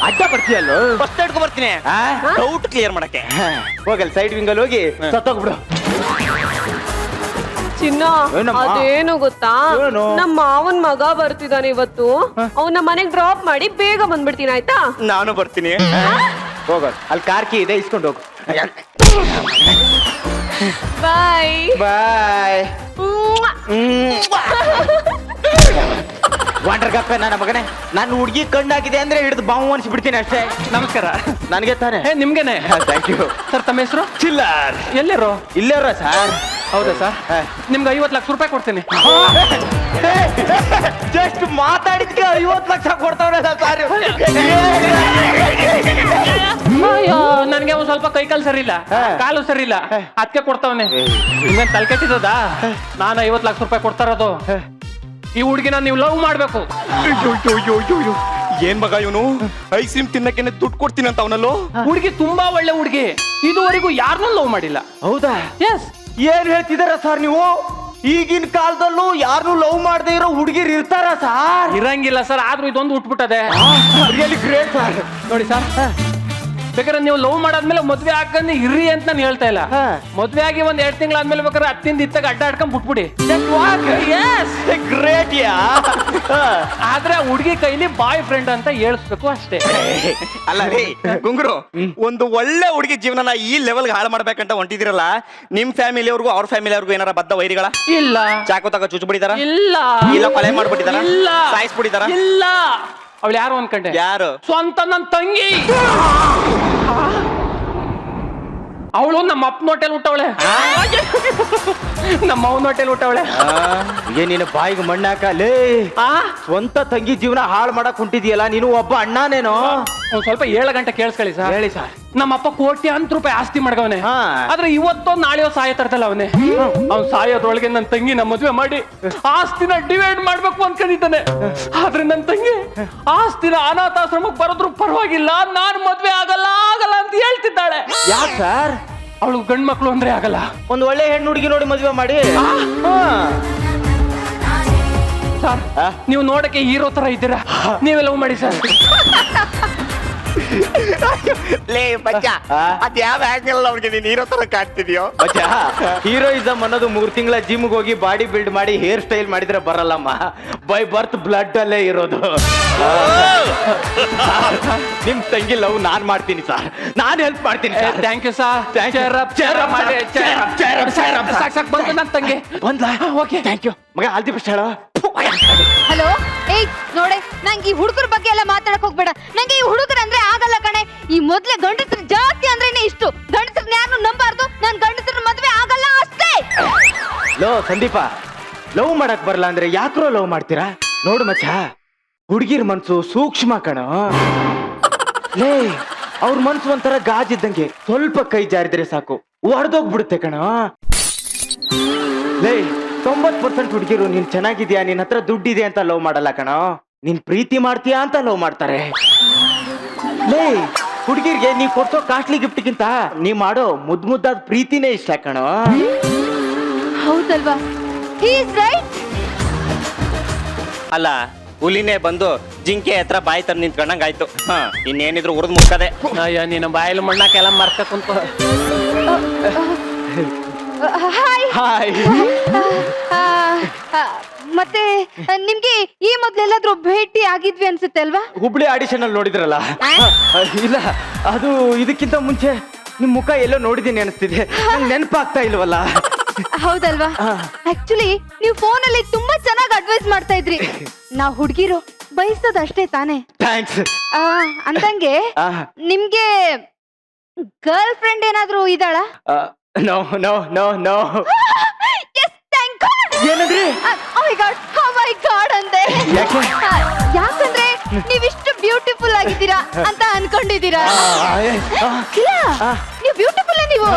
ಅಡ್ಡ ಬರ್ತೀಯಲ್ಲ, ಫಸ್ಟ್ ಹಿಡ್ಕೊ ಬರ್ತೀನಿ ಡೌಟ್ ಕ್ಲಿಯರ್ ಮಾಡಕ್ಕೆ. ಹೋಗಲ್ ಸೈಡ್ ವಿಂಗ್ ಅಲ್ಲಿ ಹೋಗಿ ಸತ್ತೋಗ್ಬಿಡು. ಚಿನ್ನ, ಅದೇನು ಗೊತ್ತಾ, ನಮ್ಮ ಮಾವನ್ ಮಗ ಬರ್ತಿದ್ದಾನೆ ಇವತ್ತು. ಅವನ ಮನೆಗ್ ಡ್ರಾಪ್ ಮಾಡಿ ಬೇಗ ಬಂದ್ಬಿಡ್ತೀನಿ, ಆಯ್ತಾ? ನಾನು ಬರ್ತೀನಿ. ಹೋಗ, ಅಲ್ಲಿ ಕಾರ್ ಕೀ ಇದೆ, ಇಸ್ಕೊಂಡು ಹೋಗು. ಬಾಯ್ ಬಾಯ್. ವಾಟರ್ ಕಪ್ಪೆ ನನ್ನ ಮಗನೇ, ನಾನು ಹುಡುಗಿ ಕಣ್ಣಾಗಿದೆ ಅಂದ್ರೆ ಹಿಡಿದು ಬಾವು ಅನ್ಸ್ಬಿಡ್ತೀನಿ ಅಷ್ಟೇ. ನಮಸ್ಕಾರ. ನನಗೆ ತಾನೆ? ನಿಮ್ಗೆನೆ. ಥ್ಯಾಂಕ್ ಯು ಸರ್, ತಮ್ಮ ಹೆಸರು? ಚಿಲ್ಲರ್. ಎಲ್ಲಿರೋ? ಇಲ್ಲೇರ ಸರ್. ಹೌದಾ ಸರ್? ನಿಮ್ಗೆ 50 ಲಕ್ಷ ರೂಪಾಯಿ ಕೊಡ್ತೀನಿ. ಜಸ್ಟ್ ಮಾತಾಡಿದ್ಕೆ 50 ಲಕ್ಷ ಕೊಡ್ತಾವ್ರೆ ಸರ್. ನನ್ಗೆ ಒಂದ್ ಸ್ವಲ್ಪ ಕೈಕಾಲು ಸರಿ ಇಲ್ಲ, ಕಾಲು ಸರಿ ಇಲ್ಲ, ಅದಕ್ಕೆ ಕೊಡ್ತಾವನೆ. ನಿಮ್ಗೆ ತಲೆ ಕೆಟ್ಟಿದ್ದದ? ನಾನು 50 ಲಕ್ಷ ರೂಪಾಯಿ ಕೊಡ್ತಾ ಇರೋದು. ಈ ಹುಡುಗಿನ ನೀವು ಲವ್ ಮಾಡ್ಬೇಕು. ಏನ್ ಮಗ ಇವನು, ಐಸ್ ಕ್ರೀಮ್ ತಿನ್ನಕ್ಕೆ ದುಡ್ಡು ಕೊಡ್ತೀನಿ ಅಂತ ಅವನಲ್ಲೋ. ಹುಡುಗಿ ತುಂಬಾ ಒಳ್ಳೆ ಹುಡುಗಿ, ಇದುವರೆಗೂ ಯಾರನ್ನೂ ಲವ್ ಮಾಡಿಲ್ಲ. ಹೌದಾ? ಎಸ್. ಏನ್ ಹೇಳ್ತಿದಾರ ಸರ್ ನೀವು? ಈಗಿನ ಕಾಲದಲ್ಲೂ ಯಾರು ಲವ್ ಮಾಡದೇ ಇರೋ ಹುಡುಗಿರು ಇರ್ತಾರ ಸರ್? ಇರಂಗಿಲ್ಲ ಸರ್, ಆದ್ರೂ ಇದೊಂದು ಹುಟ್ಬಿಟ್ಟದೆ. Really great sir. ನೋಡಿ ಸರ್, ಬೇಕಾದ್ರೆ ನೀವು ಲವ್ ಮಾಡಾದ್ಮೇಲೆ ಮದ್ವೆ ಹಾಕಂದ್ರೆ ಇರ್ರಿ ಅಂತ ನಾನು ಹೇಳ್ತಾ ಇಲ್ಲ. ಮದ್ವೆ ಆಗಿ ಒಂದ್ 2 ತಿಂಗಳಾದ್ಮೇಲೆ ಬೇಕಾದ್ರೆ ಹತ್ತಿಂದ ಇತ್ತಾಗ ಅಡ್ಡ ಆಡ್ಕೊಂಡ್ ಬಿಟ್ಬಿಡಿ. ಗ್ರೇಟ್ ಯಾ. ಆದ್ರೆ ಹುಡುಗಿ ಕೈಲಿ ಬಾಯ್ ಫ್ರೆಂಡ್ ಅಂತ ಹೇಳಿಸ್ಬೇಕು ಅಷ್ಟೇ. ಅಲ್ಲ ರೀ ಗುಂಗ್ರು, ಒಂದು ಒಳ್ಳೆ ಹುಡುಗಿ ಜೀವನನ ಈ ಲೆವೆಲ್ ಹಾಳು ಮಾಡ್ಬೇಕಂತ ಹೊಂಟಿದಿರಲ್ಲ, ನಿಮ್ ಫ್ಯಾಮಿಲಿಯವ್ರಿಗೂ ಅವ್ರ ಫ್ಯಾಮಿಲಿಯವ್ರಿಗೂ ಏನಾರ ಬದ್ದ ವೈರಿಗಳ? ಇಲ್ಲ. ಚಾಕು ತಗ ಚುಚ್ಬಿಟ್ಟಿದಾರ? ಇಲ್ಲ. ಇಲ್ಲ ಕೊಲೆ ಮಾಡ್ಬಿಟ್ಟಿದಾರ? ಇಲ್ಲ. ಸಾಯಿಸ್ಬಿಟ್ಟಿದಾರ? ಇಲ್ಲ. ಅವಳು ಯಾರು ಅನ್ಕಂಡೆ? ಯಾರು? ಸ್ವಂತ ನನ್ನ ತಂಗಿ. ಅವಳು ನಮ್ಮ ಅಪ್ಪನ ಹೋಟೆಲ್ ಹುಟ್ಟವಳೆ, ನಮ್ಮ ಅವನ ಹೋಟೆಲ್ ಹುಟ್ಟವಳೆ. ಏನಿನ ಬಾಯಿಗೆ ಮಣ್ಣಾಕಲೇ. ಸ್ವಂತ ತಂಗಿ ಜೀವನ ಹಾಳು ಮಾಡಕ್ ಹೊಂಟಿದ್ಯಲ್ಲ ನೀನು, ಒಬ್ಬ ಅಣ್ಣನೇನೋ. ಒಂದ್ ಸ್ವಲ್ಪ 7 ಗಂಟೆ ಕೇಳಿಸ್ಕೊಳ್ಳಿ ಸರ್. ಹೇಳಿ ಸರ್. ನಮ್ಮ ಅಪ್ಪ ಕೋಟ್ಯಾಂತರ ರೂಪಾಯಿ ಆಸ್ತಿ ಮಾಡ್ಗವನೆ. ಆದ್ರೆ ಇವತ್ತೋ ನಾಳೆಯೋ ಸಾಯ ತರ್ತಲ್ಲ ಅವನೇ. ಅವ್ನ್ ಸಾಯೋದ್ರೊಳಗೆ ನನ್ನ ತಂಗಿ ನಮ್ಮ ಮದುವೆ ಮಾಡಿ ಆಸ್ತಿನ ಡಿವೈಡ್ ಮಾಡ್ಬೇಕು ಅನ್ಕೊಂಡಿದ್ದಾನೆ. ಆದ್ರೆ ನನ್ನ ತಂಗಿ ಆಸ್ತಿನ ಅನಾಥಾಶ್ರಮಕ್ಕೆ ಬರೋದ್ರು ಪರವಾಗಿಲ್ಲ, ನಾನು ಮದ್ವೆ ಆಗಲ್ಲ ಅಂತ ಹೇಳ್ತಿದ್ದಾಳೆ. ಯಾಕೆ ಸರ್? ಅವಳು ಗಂಡ್ ಮಕ್ಳು ಅಂದ್ರೆ ಆಗಲ್ಲ. ಒಂದ್ ಒಳ್ಳೆ ಹೆಣ್ಣು ಹುಡುಗಿ ನೋಡಿ ಮದುವೆ ಮಾಡಿ. ಸರ್ ನೀವು ನೋಡಕ್ಕೆ ಹೀರೋ ತರ ಇದ್ದೀರಾ, ನೀವೇ ಲವ್ ಮಾಡಿ ಸರ್. ಲೇ ಮಚ್ಚ ಅದ್ ಯಾವ ಆಂಗಲ್ ಅವ್ರಿಗೆ ನೀನ್ ಹೀರೋ ತರ ಕಾಣ್ತಿದ್ಯೋ? ಮಚ್ಚ, ಹೀರೋಯಿಸಮ್ ಅನ್ನೋದು 3 ತಿಂಗಳ ಜಿಮ್ಗೆ ಹೋಗಿ ಬಾಡಿ ಬಿಲ್ಡ್ ಮಾಡಿ ಹೇರ್ ಸ್ಟೈಲ್ ಮಾಡಿದ್ರೆ ಬರಲ್ಲಮ್ಮ, ಬೈ ಬರ್ತ್ ಬ್ಲಡ್ ಅಲ್ಲೇ ಇರೋದು. ನಿಮ್ ತಂಗಿ ಲವ್ ನಾನ್ ಮಾಡ್ತೀನಿ ಸರ್, ನಾನ್ ಹೆಲ್ಪ್ ಮಾಡ್ತೀನಿ. Thank you sir. ಸಾಕ್ ಬಂತು ನನ್ನ ತಂಗಿ. ಬಂದ್ಲಾ? ಓಕೆ, ಥ್ಯಾಂಕ್ ಯು ಮಗ. ಆಲ್ ದಿ ಬೆಸ್ಟ್ ಹೇಳೋ. ಹಲೋ, ಏಯ್ ನೋಡೆ, ನಂಗೆ ಈ ಹುಡುಗರ ಬಗ್ಗೆ ಎಲ್ಲ ಮಾತಾಡಕ್ ಹೋಗ್ಬೇಡ. ನಂಗೆ ಈ ಹುಡುಗರ ಅಂದ್ರೆ ಆಗಲ್ಲ ಕಣೆ. ಈ ಮೊದ್ಲೇ ಗಂಡಸ್ರು ಜಾಸ್ತಿ ಅಂದ್ರೇನೆ ಇಷ್ಟು. ಗಂಡಸ್ರನ್ನ ಯಾರು ನಂಬಾರ್ದು. ನಾನ್ ಗಂಡಸ್ರ ಮದ್ವೆ ಆಗಲ್ಲ ಅಷ್ಟೇ. ಲೋ ಸಂದೀಪ, ಲವ್ ಮಾಡಕ್ ಬರಲ್ಲ ಅಂದ್ರೆ ಯಾಕ್ರೋ ಲವ್ ಮಾಡ್ತೀರಾ? ನೋಡು ಮಚ್ಚ, ಹುಡುಗಿರ್ ಮನ್ಸು ಸೂಕ್ಷ್ಮ ಕಣ. ಲೇ, ಅವ್ರ ಮನ್ಸು ಒಂಥರ ಗಾಜಿದ್ದಂಗೆ, ಸ್ವಲ್ಪ ಕೈ ಜಾರಿದ್ರೆ ಸಾಕು ಒಡೆದೋಗ್ಬಿಡುತ್ತೆ ಕಣ. ಲೇ, 90% ಹುಡುಗಿರು ನೀನ್ ಚೆನ್ನಾಗಿದ್ಯಾ, ನಿನ್ ಹತ್ರ ದುಡ್ಡಿದೆ ಅಂತ ಲವ್ ಮಾಡಲ್ಲ ಕಣ, ನೀನ್ ಪ್ರೀತಿ ಮಾಡ್ತೀಯಾ ಅಂತ ಲವ್ ಮಾಡ್ತಾರೆ. ಲೇ, ಹುಡುಗಿರ್ಗೆ ನೀವ್ ಕೊಡ್ಸೋ ಕಾಸ್ಟ್ಲಿ ಗಿಫ್ಟ್ಗಿಂತ ನೀವ್ ಮಾಡೋ ಮುದ್ದಾದ ಪ್ರೀತಿನೇ ಇಷ್ಟ ಕಣ. ಹೌದಲ್ವಾ? He is right. ಅಲ್ಲ, ಹುಲಿನೇ ಬಂದು ಜಿಂಕೆ ಹತ್ರ ಬಾಯಿ ತಂದು ನಿಂತ್ಕೊಂಡಂಗಾಯ್ತು. ಇನ್ನೇನಿದ್ರು ಉರಿದ್ ಮುಕ್ಕದೆ. ಅಯ್ಯೋ, ನಿನ್ನ ಬಾಯಲ್ಲಿ ಮಣ್ಣಾಕೆಲ್ಲ ಮರ್ತ ಕುಂತ. ಹಾಯ್. ಹಾಯ್. ಮತ್ತೆ ನಿಮ್ಗೆ ಈ ಮೊದ್ಲೆಲ್ಲಾದ್ರೂ ಭೇಟಿ ಆಗಿದ್ವಿ ಅನ್ಸುತ್ತೆ ಅಲ್ವಾ? ಹುಬ್ಳಿ ಆಡಿಷನ್ ಅಲ್ಲಿ ನೋಡಿದ್ರಲ್ಲ? ಇಲ್ಲ, ಅದು ಇದಕ್ಕಿಂತ ಮುಂಚೆ ನಿಮ್ ಮುಖ ಎಲ್ಲೋ ನೋಡಿದೀನಿ ಅನಿಸ್ತಿದೆ, ನೆನಪಾಗ್ತಾ ಇಲ್ವಲ್ಲ. ಹೌದಲ್ವಾ? ಆಕ್ಚುಲಿ ನೀವು ಫೋನ್ ಅಲ್ಲಿ ತುಂಬಾ ಚೆನ್ನಾಗಿ ಅಡ್ವೈಸ್ ಮಾಡ್ತಾ ಇದ್ರಿ. ನಾವ್ ಹುಡ್ಗಿರು ಬಯಸೋದು ಅಷ್ಟೇ ತಾನೇ. ಥ್ಯಾಂಕ್ಸ್. ಅಂದಂಗೆ ನಿಮ್ಗೆ ಗರ್ಲ್ ಫ್ರೆಂಡ್ ಏನಾದ್ರೂ ಇದ್ದಾಳ? No no no no. ಏನಂದ್ರಿ? ಮೈ ಗಾಡ್ ಅಂದೆ. ಯಾಕಂದ್ರೆ ನೀವಿಷ್ಟು ಬ್ಯೂಟಿಫುಲ್ ಆಗಿದ್ದೀರಾ ಅಂತ ಅನ್ಕೊಂಡಿದ್ದೀರಾ. ನೀವು ಬ್ಯೂಟಿಫುಲ್ ನೀವು.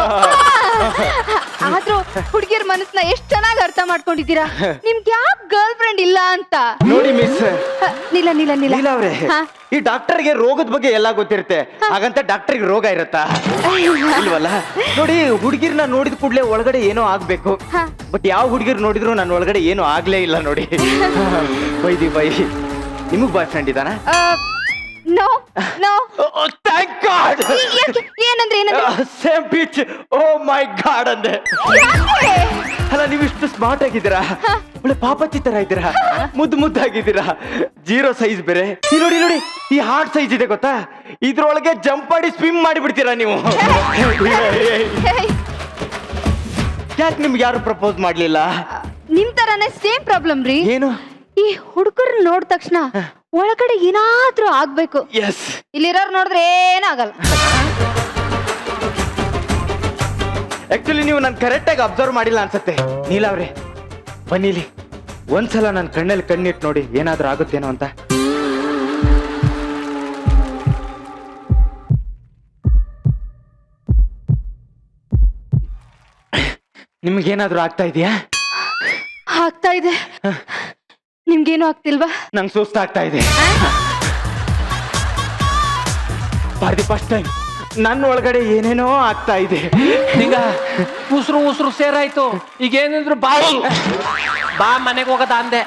ಆದ್ರೂ ಹುಡುಗಿಯರ ಮನಸ್ಸನ್ನ ಎಷ್ಟ್ ಚೆನ್ನಾಗಿ ಅರ್ಥ ಮಾಡ್ಕೊಂಡಿದ್ದೀರಾ. ನಿಮ್ಗೆ ಯಾಕೆ ಗರ್ಲ್ ಫ್ರೆಂಡ್ ಇಲ್ಲ ಅಂತ ನೋಡಿ ಮಿಸ್ ನೀಲ ನೀಲ ನೀಲ ನೀಲ ಅವ್ರೆ, ಈ ಡಾಕ್ಟರ್ಗೆ ರೋಗದ ಬಗ್ಗೆ ಎಲ್ಲ ಗೊತ್ತಿರುತ್ತೆ, ಹಾಗಂತ ಡಾಕ್ಟರ್ಗೆ ರೋಗ ಇರುತ್ತಾ? ಇಲ್ವಲ್ಲ. ನೋಡಿ, ಹುಡುಗಿರ್ನ ನೋಡಿದ ಕೂಡ್ಲೆ ಒಳಗಡೆ ಏನೋ ಆಗ್ಬೇಕು, ಬಟ್ ಯಾವ ಹುಡುಗಿರ್ ನೋಡಿದ್ರು ನನ್ನ ಒಳಗಡೆ ಏನೋ ಆಗ್ಲೇ ಇಲ್ಲ ನೋಡಿ. ಬೈ ನಿಮಗ್ ಬಾಯ್ ಫ್ರೆಂಡ್ ಇದಾನ? No no. Thank god. ಏನಂದ್ರೆ same pitch. Oh my god ಅಂದೆ. ಅಲ್ಲ, ನೀವು ಇಷ್ಟು ಸ್ಮಾರ್ಟ್ ಆಗಿದ್ದೀರಾ, ಒಳ್ಳೆ ಪಾಪಚ್ಚಿ ತರ ಇದ್ದೀರಾ, ಮುದ್ದಾಗಿದ್ದೀರಾ, 0 ಸೈಜ್ ಬೇರೆ. ನೋಡಿ ನೋಡಿ, ಈ ಹಾರ್ಟ್ ಸೈಜ್ ಇದೆ ಗೊತ್ತಾ, ಇದ್ರೊಳಗೆ ಜಂಪ್ ಮಾಡಿ ಸ್ವಿಮ್ ಮಾಡಿ ಬಿಡ್ತೀರಾ ನೀವು. ಯಾಕೆ ನಿಮ್ಗೆ ಯಾರು ಪ್ರಪೋಸ್ ಮಾಡ್ಲಿಲ್ಲ? ನಿಮ್ ತರಾನೇ ಸೇಮ್ ಪ್ರಾಬ್ಲಮ್ ರೀ. ಏನು? ಈ ಹುಡುಗರು ನೋಡಿದ ತಕ್ಷಣ ಒಳಗಡೆ ಏನಾದ್ರೂ ಆಗ್ಬೇಕು. ಎಸ್. ಇಲ್ಲಿರೋರು ನೋಡಿದ್ರೆ ಏನಾಗಲ್ಲ. ಆಕ್ಚುಲಿ ನೀವು ನಾನು ಕರೆಕ್ಟ್ ಆಗಿ ಅಬ್ಸರ್ವ್ ಮಾಡಿಲ್ಲ ಅನ್ಸತ್ತೆ. ನೀಲವ್ರೆ, ಬನ್ನಿಲಿ, ಒಂದ್ಸಲ ನನ್ನ ಕಣ್ಣಲ್ಲಿ ಕಣ್ಣಿಟ್ಟು ನೋಡಿ, ಏನಾದ್ರೂ ಆಗುತ್ತೇನೋ ಅಂತ. ನಿಮ್ಗೇನಾದ್ರೂ ಆಗ್ತಾ ಇದೆಯಾ? ಆಗ್ತಾ ಇದೆ. ನಿಮ್ಗೇನು ಆಗ್ತಿಲ್ವಾ? ನಂಗೆ ಸುಸ್ತಾಗ್ತಾ ಇದೆ. ಫಾರ್ ದಿ ಫಸ್ಟ್ ಟೈಮ್ ನನ್ನ ಒಳಗಡೆ ಏನೇನೋ ಆಗ್ತಾ ಇದೆ. ಈಗ ಉಸಿರು ಸೇರಾಯ್ತು. ಈಗ ಏನಿದ್ರು ಬಾಯಿ ಬಾ, ಮನೆಗೆ ಹೋಗದ ಅಂದೆ.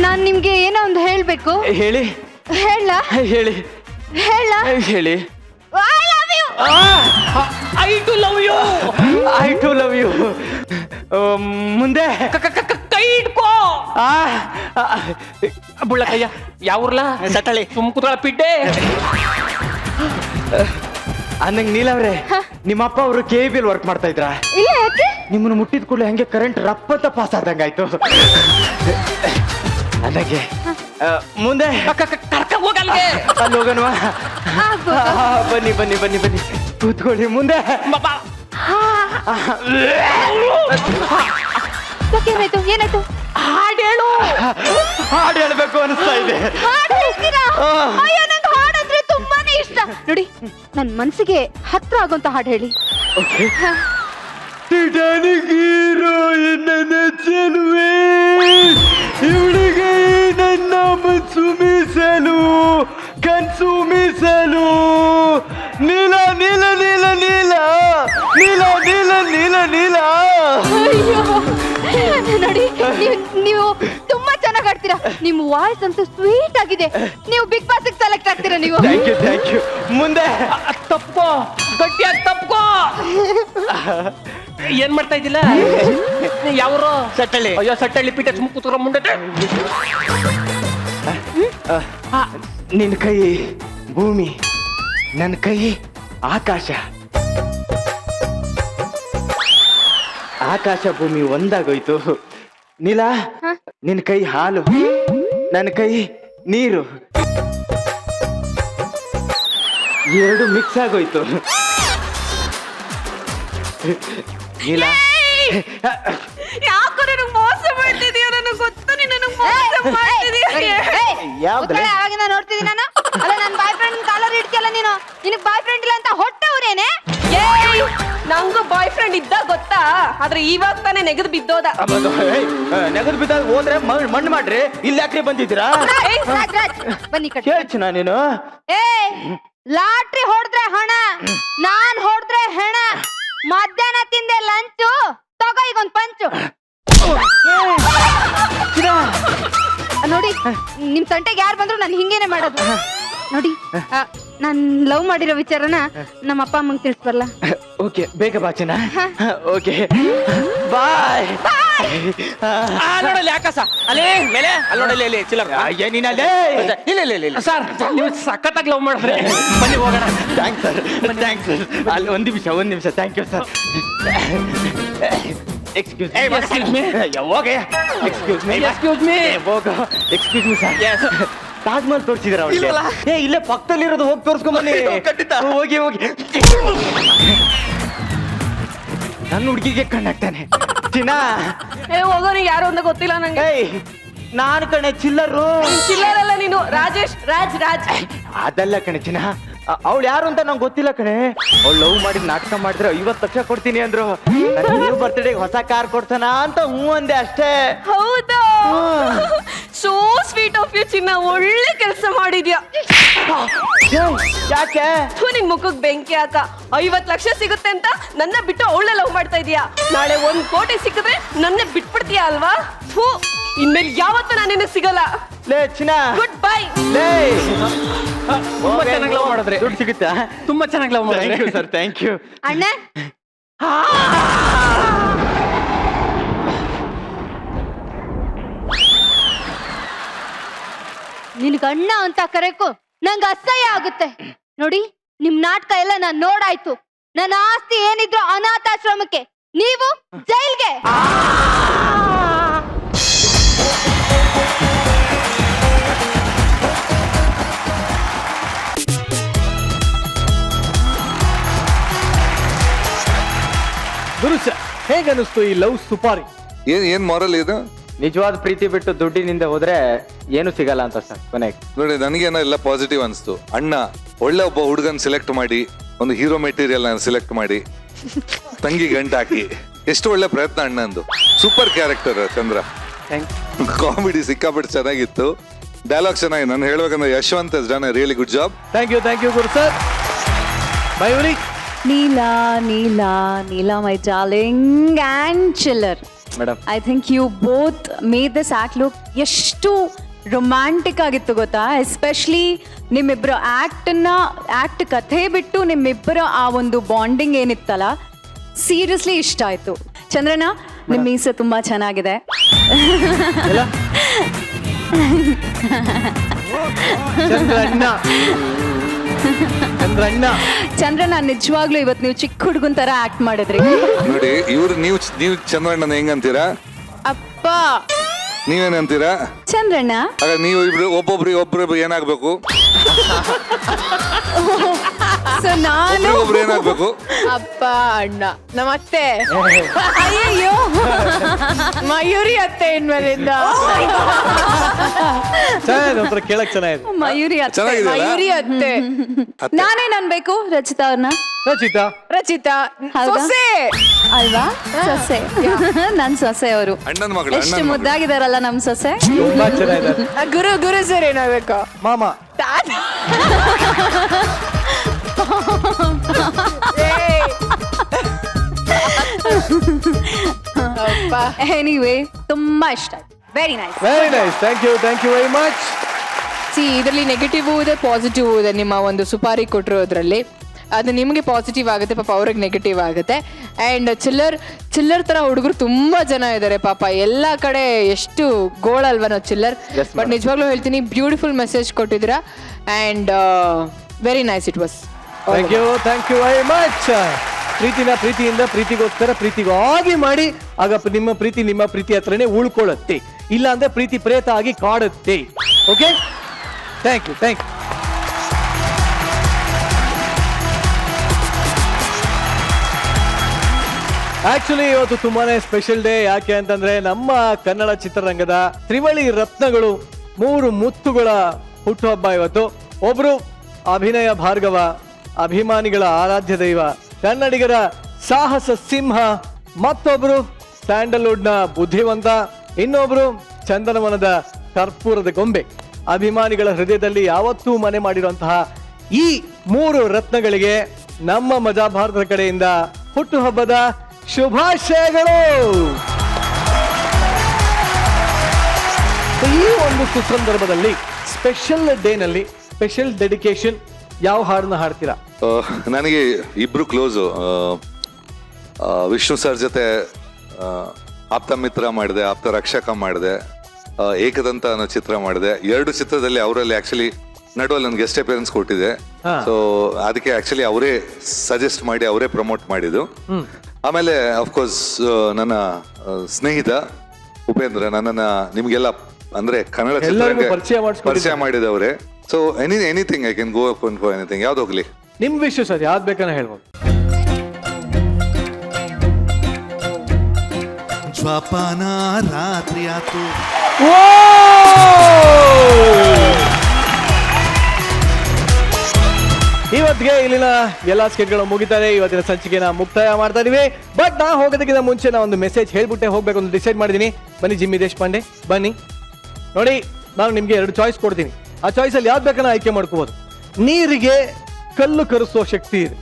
ನಾನ್ ನಿಮ್ಗೆ ಏನೋ ಒಂದು ಹೇಳ್ಬೇಕು. ಹೇಳಿ. ಹೇಳ ಹೇಳಿ ಹೇಳ ಹೇಳಿ. I love you. I too love you. I too love you. ಮುಂದೆ ಕೈ ಇಟ್ಕೋ. ಬುಳ್ಳಕಯ್ಯ, ಯಾವ್ರಲ್ಲ ಸತಳಿ ತುಮಕೂರ ಪಿಡ್ಡೆ. ಅಂದಂಗೆ ನೀಲವ್ರೆ, ನಿಮ್ಮಪ್ಪ ಅವರು KBL ವರ್ಕ್ ಮಾಡ್ತಾ ಇದ್ರ? ಇಲ್ಲ, ಯಾಕೆ? ನಿಮ್ಮನ್ನು ಮುಟ್ಟಿದ ಕೂಡಲೇ ಹಂಗೆ ಕರೆಂಟ್ ರಪ್ಪತ್ತ ಪಾಸ್ ಆದಂಗಾಯ್ತು. ಅಂದಾಗೆ ಮುಂದೆ ಕರ್ಕ ಹೋಗಲ್ಗೆ. ಅಲ್ಲಿ ಹೋಗಲ್ವಾ? ಬನ್ನಿ ಬನ್ನಿ ಬನ್ನಿ ಬನ್ನಿ, ಕೂತ್ಕೊಳ್ಳಿ. ಮುಂದೆ ಏನಾಯ್ತು ಏನಾಯ್ತು? ಹಾಡು ಹೇಳು. ಹಾಡು ಹೇಳ್ಬೇಕು ಅನಿಸ್ತಾ ಇದೆ. ಹಾಡು ಹೇಳ್ತೀರಾ? ಅಯ್ಯೋ, ನಂಗೆ ಹಾಡಂದ್ರೆ ತುಂಬಾನೇ ಇಷ್ಟ. ನೋಡಿ, ನನ್ ಮನ್ಸಿಗೆ ಹತ್ರ ಆಗೋಂತ ಹಾಡು ಹೇಳಿ. ಟಿಟಾನಿಕ್ ಹೀರೋಯಿನ್ ನನ್ನ ಚೆಲುವೆ, ಇವಳಿಗೆ ನನ್ನ ಮನಸ್ಸು ಮೀಸಲು, ಕನ್ಸು ಮೀಸಲು. ನೀಲ ನೀಲ ನೀಲ ನೀಲ ನೀಲ ನೀಲ ನೀಲ ನೀಲ ನೋಡಿ ನೀವು ತುಂಬಾ ಚೆನ್ನಾಗಿ ಆಡ್ತೀರಾ. ನಿಮ್ ವಾಯ್ಸ್ ಅಂತೂ ಸ್ವೀಟ್ ಆಗಿದೆ. ನೀವು ಬಿಗ್ ಬಾಸ್ ಸೆಲೆಕ್ಟ್ ಆಗ್ತೀರಾ ನೀವು. ಥ್ಯಾಂಕ್ ಯು ಮುಂದೆ ತಪ್ಪೋ ಗಟ್ಟಿಯಾಗಿ ತಪ್ಪೋ. ಏನ್ ಮಾಡ್ತಾ ಇದ್ದಿಲ್ಲ ಯಾವ್ರು ಸಟ್ಟಳ್ಳಿ. ಅಯ್ಯೋ ಸಟ್ಟಳ್ಳಿ ಪೀಠ ಸುಮ್ಮ ಕೂತ್ಕೊಳ ಮುಂದೆ. ನಿನ್ ಕೈ ಭೂಮಿ, ನನ್ನ ಕೈ ಆಕಾಶ. ಆಕಾಶ ಭೂಮಿ ಒಂದಾಗೋಯ್ತು. ನೀಲ, ನಿನ್ ಕೈ ಹಾಲು, ನನ್ನ ಕೈ ನೀರು, ಎರಡು ಮಿಕ್ಸ್ ಆಗೋಯ್ತು. ನೀಲ, ಯಾಕೋ ನನಗೆ ಮೋಸ ಮಾಡ್ತಿದೀಯ, ನನಗೆ ಗೊತ್ತು ನೀನು ನನಗೆ ಮೋಸ ಮಾಡ್ತಿದೀಯ. ಯಾವ್ದ್ರಲ್ಲಿ? ಅವಾಗಿಂದ ನೋಡ್ತಿದ್ದೀನಿ ನಾನು. ಅಲ್ಲ ನನ್ನ ಬಾಯ್ ಫ್ರೆಂಡ್ ಕಾಲರ್ ಇಡ್ತಿಯಲ್ಲ ನೀನು. ನಿನಗೆ ಬಾಯ್ ಫ್ರೆಂಡ್ ಇಲ್ಲ ಅಂತ ಹೊಟ್ಟವ್ರೇನೆ. ನಂಗೂ ಬಾಯ್ ಫ್ರೆಂಡ್ ಇದ್ದ ಗೊತ್ತಾ, ಆದ್ರೆ ಇವಾಗ ತಾನೇ ನೆಗೆದು ಬಿದ್ದೋದ. ನೆಗದು ಬಿದ್ದಾಗ ಹೋದ್ರೆ ಮಣ್ಣು ಮಾಡ್ರಿ, ಇಲ್ಲಿ ಯಾಕ್ರಿ ಬಂದಿದ್ದೀರಾ? ಬನ್ನಿ ಕಟ್ಟಿ. ಹೇಳ್ಚಿನ ನೀನು ಲಾಟ್ರಿ ಹೊಡೆದ್ರೆ ಹಣ, ನಾನ್ ಹೊಡೆದ್ರೆ ಹೆಣ. ಮಧ್ಯಾಹ್ನ ತಿಂದೆ ಲಂಚು, ತಗೋ ಈಗೊಂದ್ ಪಂಚು. ನೋಡಿ ನಿಮ್ ತಂಟೆಗೆ ಯಾರು ಬಂದ್ರು ನಾನು ಹಿಂಗೇನೆ ಮಾಡೋದು. ನೋಡಿ ನಾನ್ ಲವ್ ಮಾಡಿರೋ ವಿಚಾರನ ನಮ್ಮ ಅಪ್ಪ ಅಮ್ಮಂಗೆ ತಿಳಿಸ್ಬರ್ಲ. ಓಕೆ, ಬೇಗ ಬಾ ಚಿನ್ನ. Okay bye. ನೋಡಲ್ಲಿ ಆಕಾಶ ಅಲ್ಲೇ ಮೇಲೆ ಅಲ್ಲಿ ನೋಡಲ್ಲಿ ಅಲ್ಲಿ ಚಿಲ್ಲರ್ ಏನಿನಲ್ಲೇ? ಇಲ್ಲ ಸರ್, ನೀವು ಸಖತ್ತಾಗಿ ಲವ್ ಮಾಡಿದ್ರೆ ಬನ್ನಿ ಹೋಗೋಣ. Thanks sir, thanks sir. ಅಲ್ಲಿ ಒಂದ್ ನಿಮಿಷ. Thank you sir. Excuse me. ಹೋಗೆ. Excuse me sir. Taj Mahal ತೋರಿಸಿದ್ರ ಅವ್ರಿಗೆ? ಇಲ್ಲೇ ಪಕ್ಕದಲ್ಲಿರೋದು, ಹೋಗಿ ತೋರಿಸ್ಕೊಂಬನ್ನಿ. ಖಂಡಿತ ಹೋಗಿ. ನನ್ನ ಹುಡುಗಿಗೆ ಕಣ್ಣಾಗ್ತಾನೆ. ಚಿನ್ನ ಹೋಗೋನಿಗೆ ಯಾರು ಅಂತ ಗೊತ್ತಿಲ್ಲ ನಂಗೆ. ನಾನು ಕಣೆ ಚಿಲ್ಲರು. ಚಿಲ್ಲರಲ್ಲ ನೀನು, ರಾಜೇಶ್. ರಾಜ್. ಅದಲ್ಲ ಕಣೆ ಚಿನ್ನ, ಅವಳು ಯಾರು ಅಂತ ನಂಗೆ ಗೊತ್ತಿಲ್ಲ ಕಣೆ. ಅವಳು ಲವ್ ಮಾಡಿ ನಾಟಕ ಮಾಡಿದ್ರೆ 50 ಲಕ್ಷ ಕೊಡ್ತೀನಿ ಅಂದ್ರು. ನೀವು ಬರ್ತ್ಡೇಗೆ ಹೊಸ ಕಾರ್ ಕೊಡ್ತಾನ ಅಂತ ಹ್ಞೂ ಅಂದೆ ಅಷ್ಟೇ. ಹೌದಾ? ಸೋ ಸ್ವೀಟ್ ಆಫ್ ಯು ಚಿನ್ನ, ಒಳ್ಳೆ ಕೆಲಸ ಮಾಡಿದ್ಯಾ. ಯಾಕೆ ನಿನ್ ಮುಖಕ್ಕೆ ಬೆಂಕಿ ಹಾಕ. 50 ಲಕ್ಷ ಸಿಗುತ್ತೆ ಅಂತ ನನ್ನ ಬಿಟ್ಟು ಅವಳೆ ಲವ್ ಮಾಡ್ತಾ ಇದೀಯಾ. ನಾಳೆ 1 ಕೋಟಿ ಸಿಕ್ಕಿದ್ರೆ ನನ್ನ ಬಿಟ್ಬಿಡ್ತೀಯಾ ಅಲ್ವಾ? ಇನ್ಮೇಲೆ ಯಾವತ್ತೂ ನಾನು ನಿನಗೆ ಸಿಗಲ್ಲ. ಲೇ ಚಿನ್ನ, ಗುಡ್ ಬೈ. ಲೇ ತುಂಬಾ ಚೆನ್ನಾಗಿ ಲವ್ ಮಾಡಿದ್ರೆ ದುಡ್ಡು ಸಿಗುತ್ತಾ? ತುಂಬಾ ಚೆನ್ನಾಗಿ ಲವ್ ಮಾಡಿದ್ರೆ ಸರ್, ಥ್ಯಾಂಕ್ ಯು. ಅಣ್ಣ ನಿನ್ಗ ಅಣ್ಣ ಅಂತ ಕರೆಕು ನಂಗೆ ಅಸಹ್ಯ ಆಗುತ್ತೆ. ನೋಡಿ ನಿಮ್ ನಾಟಕ ಎಲ್ಲ ನಾನ್ ನೋಡಾಯ್ತು. ನನ್ನ ಆಸ್ತಿ ಏನಿದ್ರು ಅನಾಥಾಶ್ರಮಕ್ಕೆ, ನೀವು ಜೈಲ್ಗೆ. ಗುರು ಸರ್, ಹೇಗನ್ನಿಸ್ತು ಈ ಲವ್ ಸುಪಾರಿ? ಏನ್ ಮಾರಲ್ ಇದು? ನಿಜವಾದ ಪ್ರೀತಿ ಬಿಟ್ಟು ದುಡ್ಡಿನಿಂದ ಹೋದ್ರೆ ಏನು ಸಿಗಲ್ಲ ಅಂತ ಸರ್ ಕೊನೆಗೆ. ನೋಡಿ, ನನಗೇನೋ ಎಲ್ಲ ಪಾಸಿಟಿವ್ ಅನ್ಸ್ತು. ಅಣ್ಣ ಒಳ್ಳೆ ಒಬ್ಬ ಹುಡುಗನ್ ಸೆಲೆಕ್ಟ್ ಮಾಡಿ, ಒಂದು ಹೀರೋ ಮೆಟೀರಿಯಲ್ ಸೆಲೆಕ್ಟ್ ಮಾಡಿ, ತಂಗಿ ಗಂಟು ಹಾಕಿ, ಎಷ್ಟು ಒಳ್ಳೆ ಪ್ರಯತ್ನ ಅಣ್ಣಂದು. Super character Chandra. ಕಾಮಿಡಿ ಸಿಕ್ಕಾಪಟ್ಟೆ ಚೆನ್ನಾಗಿತ್ತು, ಡೈಲಾಗ್ ಚೆನ್ನಾಗಿ. ನಾನು ಹೇಳ್ಬೇಕಂದ್ರೆ Yashwant has done a really good job. Thank you Guru sir. Mayuri, Neela, my darling, and chiller. Madam, I think you both made this act look ಎಷ್ಟು ರೊಮ್ಯಾಂಟಿಕ್ ಆಗಿತ್ತು ಗೊತ್ತಾ. ಎಸ್ಪೆಷಲಿ ನಿಮ್ಮಿಬ್ಬರ ಆಕ್ಟ್ ಕಥೆ ಬಿಟ್ಟು ನಿಮ್ಮಿಬ್ಬರ ಆ ಒಂದು ಬಾಂಡಿಂಗ್ ಏನಿತ್ತಲ್ಲ, ಸೀರಿಯಸ್ಲಿ ಇಷ್ಟ ಆಯ್ತು. ಚಂದ್ರನ, ನಿಮ್ಮ ಮೀಸೆ ತುಂಬಾ ಚೆನ್ನಾಗಿದೆ. ಚಂದ್ರನ, ನಿಜವಾಗ್ಲೂ ಇವತ್ತು ನೀವು ಚಿಕ್ಕ ಹುಡುಗನ್ ತರ ಆಕ್ಟ್ ಮಾಡಿದ್ರಿ. ನೋಡಿ, ನೀವು ಚಂದ್ರಣ್ಣನ ಹೆಂಗಂತೀರಾ? ಅಪ್ಪ. ನೀವೇನಂತೀರಾ? ಚಂದ್ರಣ್ಣ. ಆಗ ನೀವು ಇಬ್ರು ಒಬ್ಬೊಬ್ರು ಏನಾಗ್ಬೇಕು? ಸೊ ನಾನು ಒಬ್ರು ಏನಾಗ್ಬೇಕು? ಅಪ್ಪ ಅಣ್ಣ ನಮ್ಮತ್ತೆ. ಅಯ್ಯೋ ಮಯೂರಿ ಅತ್ತೆ ಇನ್ಮೇಲಿಂದ. ಚೆನ್ನಾಗಿದೆ, ಕೇಳಕ್ ಚೆನ್ನಾಗಿದೆ. ಮಯೂರಿ ಅತ್ತೆ. ಚೆನ್ನಾಗಿದೆಯಲ್ಲ? ಮಯೂರಿ ಅತ್ತೆ. ನಾನೇನ್ ಅನ್ಬೇಕು ರಚಿತಾ ಅವ್ರನ್ನ? ರಚಿತಾ ಸೊಸೆ ಅಲ್ವಾ? ಸೊಸೆ. ನನ್ ಸೊಸೆ ಅವರು. ಅಣ್ಣನ ಮಗಳು. ಎಷ್ಟು ಮುದ್ದಾಗಿದಾರಲ್ಲ ನಮ್ ಸೊಸೆ. ತುಂಬಾ ಚೆನ್ನಾಗಿದೆ. ಗುರು ಸರ್ ಏನಾಗ್ಬೇಕು? ಮಾಮ. ಎನಿವೇ ತುಂಬಾ ಇಷ್ಟ ಆಯ್ತು. Very nice. Very nice, thank you very much. See ಇದರಲ್ಲಿ ನೆಗೆಟಿವ್ ಇದೆ ಪಾಸಿಟಿವ್ ಇದೆ. ನಿಮ್ಮ ಒಂದು ಸುಪಾರಿ ಕೊಟ್ಟಿರೋದ್ರಲ್ಲಿ ಅದು ನಿಮಗೆ ಪಾಸಿಟಿವ್ ಆಗುತ್ತೆ, ಪಾಪ ಅವ್ರಿಗೆ ನೆಗೆಟಿವ್ ಆಗುತ್ತೆ. ಆ್ಯಂಡ್ ಚಿಲ್ಲರ್ ಥರ ಹುಡುಗರು ತುಂಬ ಜನ ಇದ್ದಾರೆ ಪಾಪ ಎಲ್ಲ ಕಡೆ. ಎಷ್ಟು ಗೋಳಲ್ವ ನಾವು ಚಿಲ್ಲರ್. ಬಟ್ ನಿಜವಾಗ್ಲೂ ಹೇಳ್ತೀನಿ, ಬ್ಯೂಟಿಫುಲ್ ಮೆಸೇಜ್ ಕೊಟ್ಟಿದ್ದೀರಾ and very nice it was. Thank you very much. ಪ್ರೀತಿಯಿಂದ ಪ್ರೀತಿಗೋಸ್ಕರ ಪ್ರೀತಿಗಾಗಿ ಮಾಡಿ, ಆಗ ನಿಮ್ಮ ಪ್ರೀತಿ ಹತ್ರನೇ ಉಳ್ಕೊಳ್ಳುತ್ತೆ. ಇಲ್ಲ ಅಂದ್ರೆ ಪ್ರೀತಿ ಪ್ರೇತ ಆಗಿ ಕಾಡುತ್ತೆ. Okay, thank you. ಆಕ್ಚುಲಿ ಇವತ್ತು ತುಂಬಾನೇ ಸ್ಪೆಷಲ್ ಡೇ. ಯಾಕೆ ಅಂತಂದ್ರೆ ನಮ್ಮ ಕನ್ನಡ ಚಿತ್ರರಂಗದ ತ್ರಿವಳಿ ರತ್ನಗಳು, 3 ಮುತ್ತುಗಳ ಹುಟ್ಟುಹಬ್ಬ ಇವತ್ತು. ಒಬ್ರು ಅಭಿನಯ ಭಾರ್ಗವ, ಅಭಿಮಾನಿಗಳ ಆರಾಧ್ಯ ದೈವ, ಕನ್ನಡಿಗರ ಸಾಹಸ ಸಿಂಹ. ಮತ್ತೊಬ್ರು ಸ್ಯಾಂಡಲ್ವುಡ್ ನ ಬುದ್ಧಿವಂತ, ಇನ್ನೊಬ್ರು ಚಂದನವನದ ಕರ್ಪೂರದ ಗೊಂಬೆ. ಅಭಿಮಾನಿಗಳ ಹೃದಯದಲ್ಲಿ ಯಾವತ್ತೂ ಮನೆ ಮಾಡಿರುವಂತಹ ಈ 3 ರತ್ನಗಳಿಗೆ ನಮ್ಮ ಮಜಾ ಭಾರತದ ಕಡೆಯಿಂದ ಹುಟ್ಟುಹಬ್ಬದ ಶುಭಾಶಯಗಳು. ಈ ಒಂದು ಸುಸಂದರ್ಭದಲ್ಲಿ ಸ್ಪೆಷಲ್ ಡೇನಲ್ಲಿ ಸ್ಪೆಷಲ್ ಡೆಡಿಕೇಶನ್ ಯಾವ ಹಾಡನ್ನ ಹಾಡ್ತೀರಾ? ನನಗೆ ಇಬ್ರು ಕ್ಲೋಸು. ವಿಷ್ಣು ಸರ್ ಜೊತೆ ಆಪ್ತ ಮಿತ್ರ ಮಾಡಿದೆ, ಆಪ್ತ ರಕ್ಷಕ ಮಾಡಿದೆ, ಏಕದಂತ ಅನ್ನೋ ಚಿತ್ರ ಮಾಡಿದೆ. 2 ಚಿತ್ರದಲ್ಲಿ ಅವರಲ್ಲಿ ಆಕ್ಚುಲಿ ನಡುವಲ್ಲಿ ನನಗೆ ಗೆಸ್ಟ್ ಅಪಿಯರೆನ್ಸ್ ಕೊಟ್ಟಿದೆ. ಸೊ ಅದಕ್ಕೆ ಆಕ್ಚುಲಿ ಅವರೇ ಸಜೆಸ್ಟ್ ಮಾಡಿ ಅವರೇ ಪ್ರಮೋಟ್ ಮಾಡಿದ್ದು. ಆಮೇಲೆ ಅಫ್ಕೋರ್ಸ್ ನನ್ನ ಸ್ನೇಹಿತ ಉಪೇಂದ್ರ, ನನ್ನನ್ನ ನಿಮ್ಗೆಲ್ಲ ಅಂದ್ರೆ ಕನ್ನಡ ಚಿತ್ರರಂಗ ಪರಿಚಯ ಮಾಡಿದವರೇ. So anything I can go up and for anything. ಯಾವ್ದು ಹೋಗ್ಲಿ? ನಿಮ್ ವಿಶ್ವ ಸರ್ ಯಾವ್ದು ಬೇಕನ್ನ ಹೇಳ್ಬೋದು. ಜ್ವಾಪಾನ ರಾತ್ರಿ ಆತು. ಇವತ್ತಿಗೆ ಇಲ್ಲಿನ ಎಲ್ಲಾ ಸ್ಕಿಟ್ಗಳು ಮುಗಿತಾರೆ. ಇವತ್ತಿನ ಸಂಚಿಕೆನ ಮುಕ್ತಾಯ ಮಾಡ್ತಾ ಇದೀವಿ. ಬಟ್ ನಾ ಹೋಗೋದಕ್ಕಿಂತ ಮುಂಚೆ ನಾ ಒಂದು ಮೆಸೇಜ್ ಹೇಳ್ಬಿಟ್ಟೆ ಹೋಗ್ಬೇಕು ಅಂತ ಡಿಸೈಡ್ ಮಾಡಿದೀನಿ. ಬನ್ನಿ ಜಿಮ್ಮಿ ದೇಶಪಾಂಡೆ, ಬನ್ನಿ. ನೋಡಿ, ನಾನು ನಿಮ್ಗೆ 2 ಚಾಯ್ಸ್ ಕೊಡ್ತೀನಿ. ಆ ಚಾಯ್ಸ್ ಅಲ್ಲಿ ಯಾವ್ದು ಬೇಕನ್ನ ಆಯ್ಕೆ ಮಾಡ್ಕೋಬಹುದು. ನೀರಿಗೆ ಕಲ್ಲು ಕರಗಿಸುವ ಶಕ್ತಿ ಇದೆ,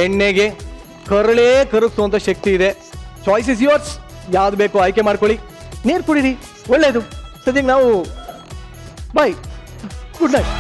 ಎಣ್ಣೆಗೆ ಕರಳೇ ಕರಗಿಸುವಂತ ಶಕ್ತಿ ಇದೆ. Choice is yours. ಯಾವ್ದು ಬೇಕೋ ಆಯ್ಕೆ ಮಾಡ್ಕೊಳ್ಳಿ. ನೀರು ಕುಡೀರಿ, ಒಳ್ಳೇದು. ಸದ್ಯಕ್ಕೆ ನಾವು ಬಾಯ್, ಗುಡ್ ನೈಟ್.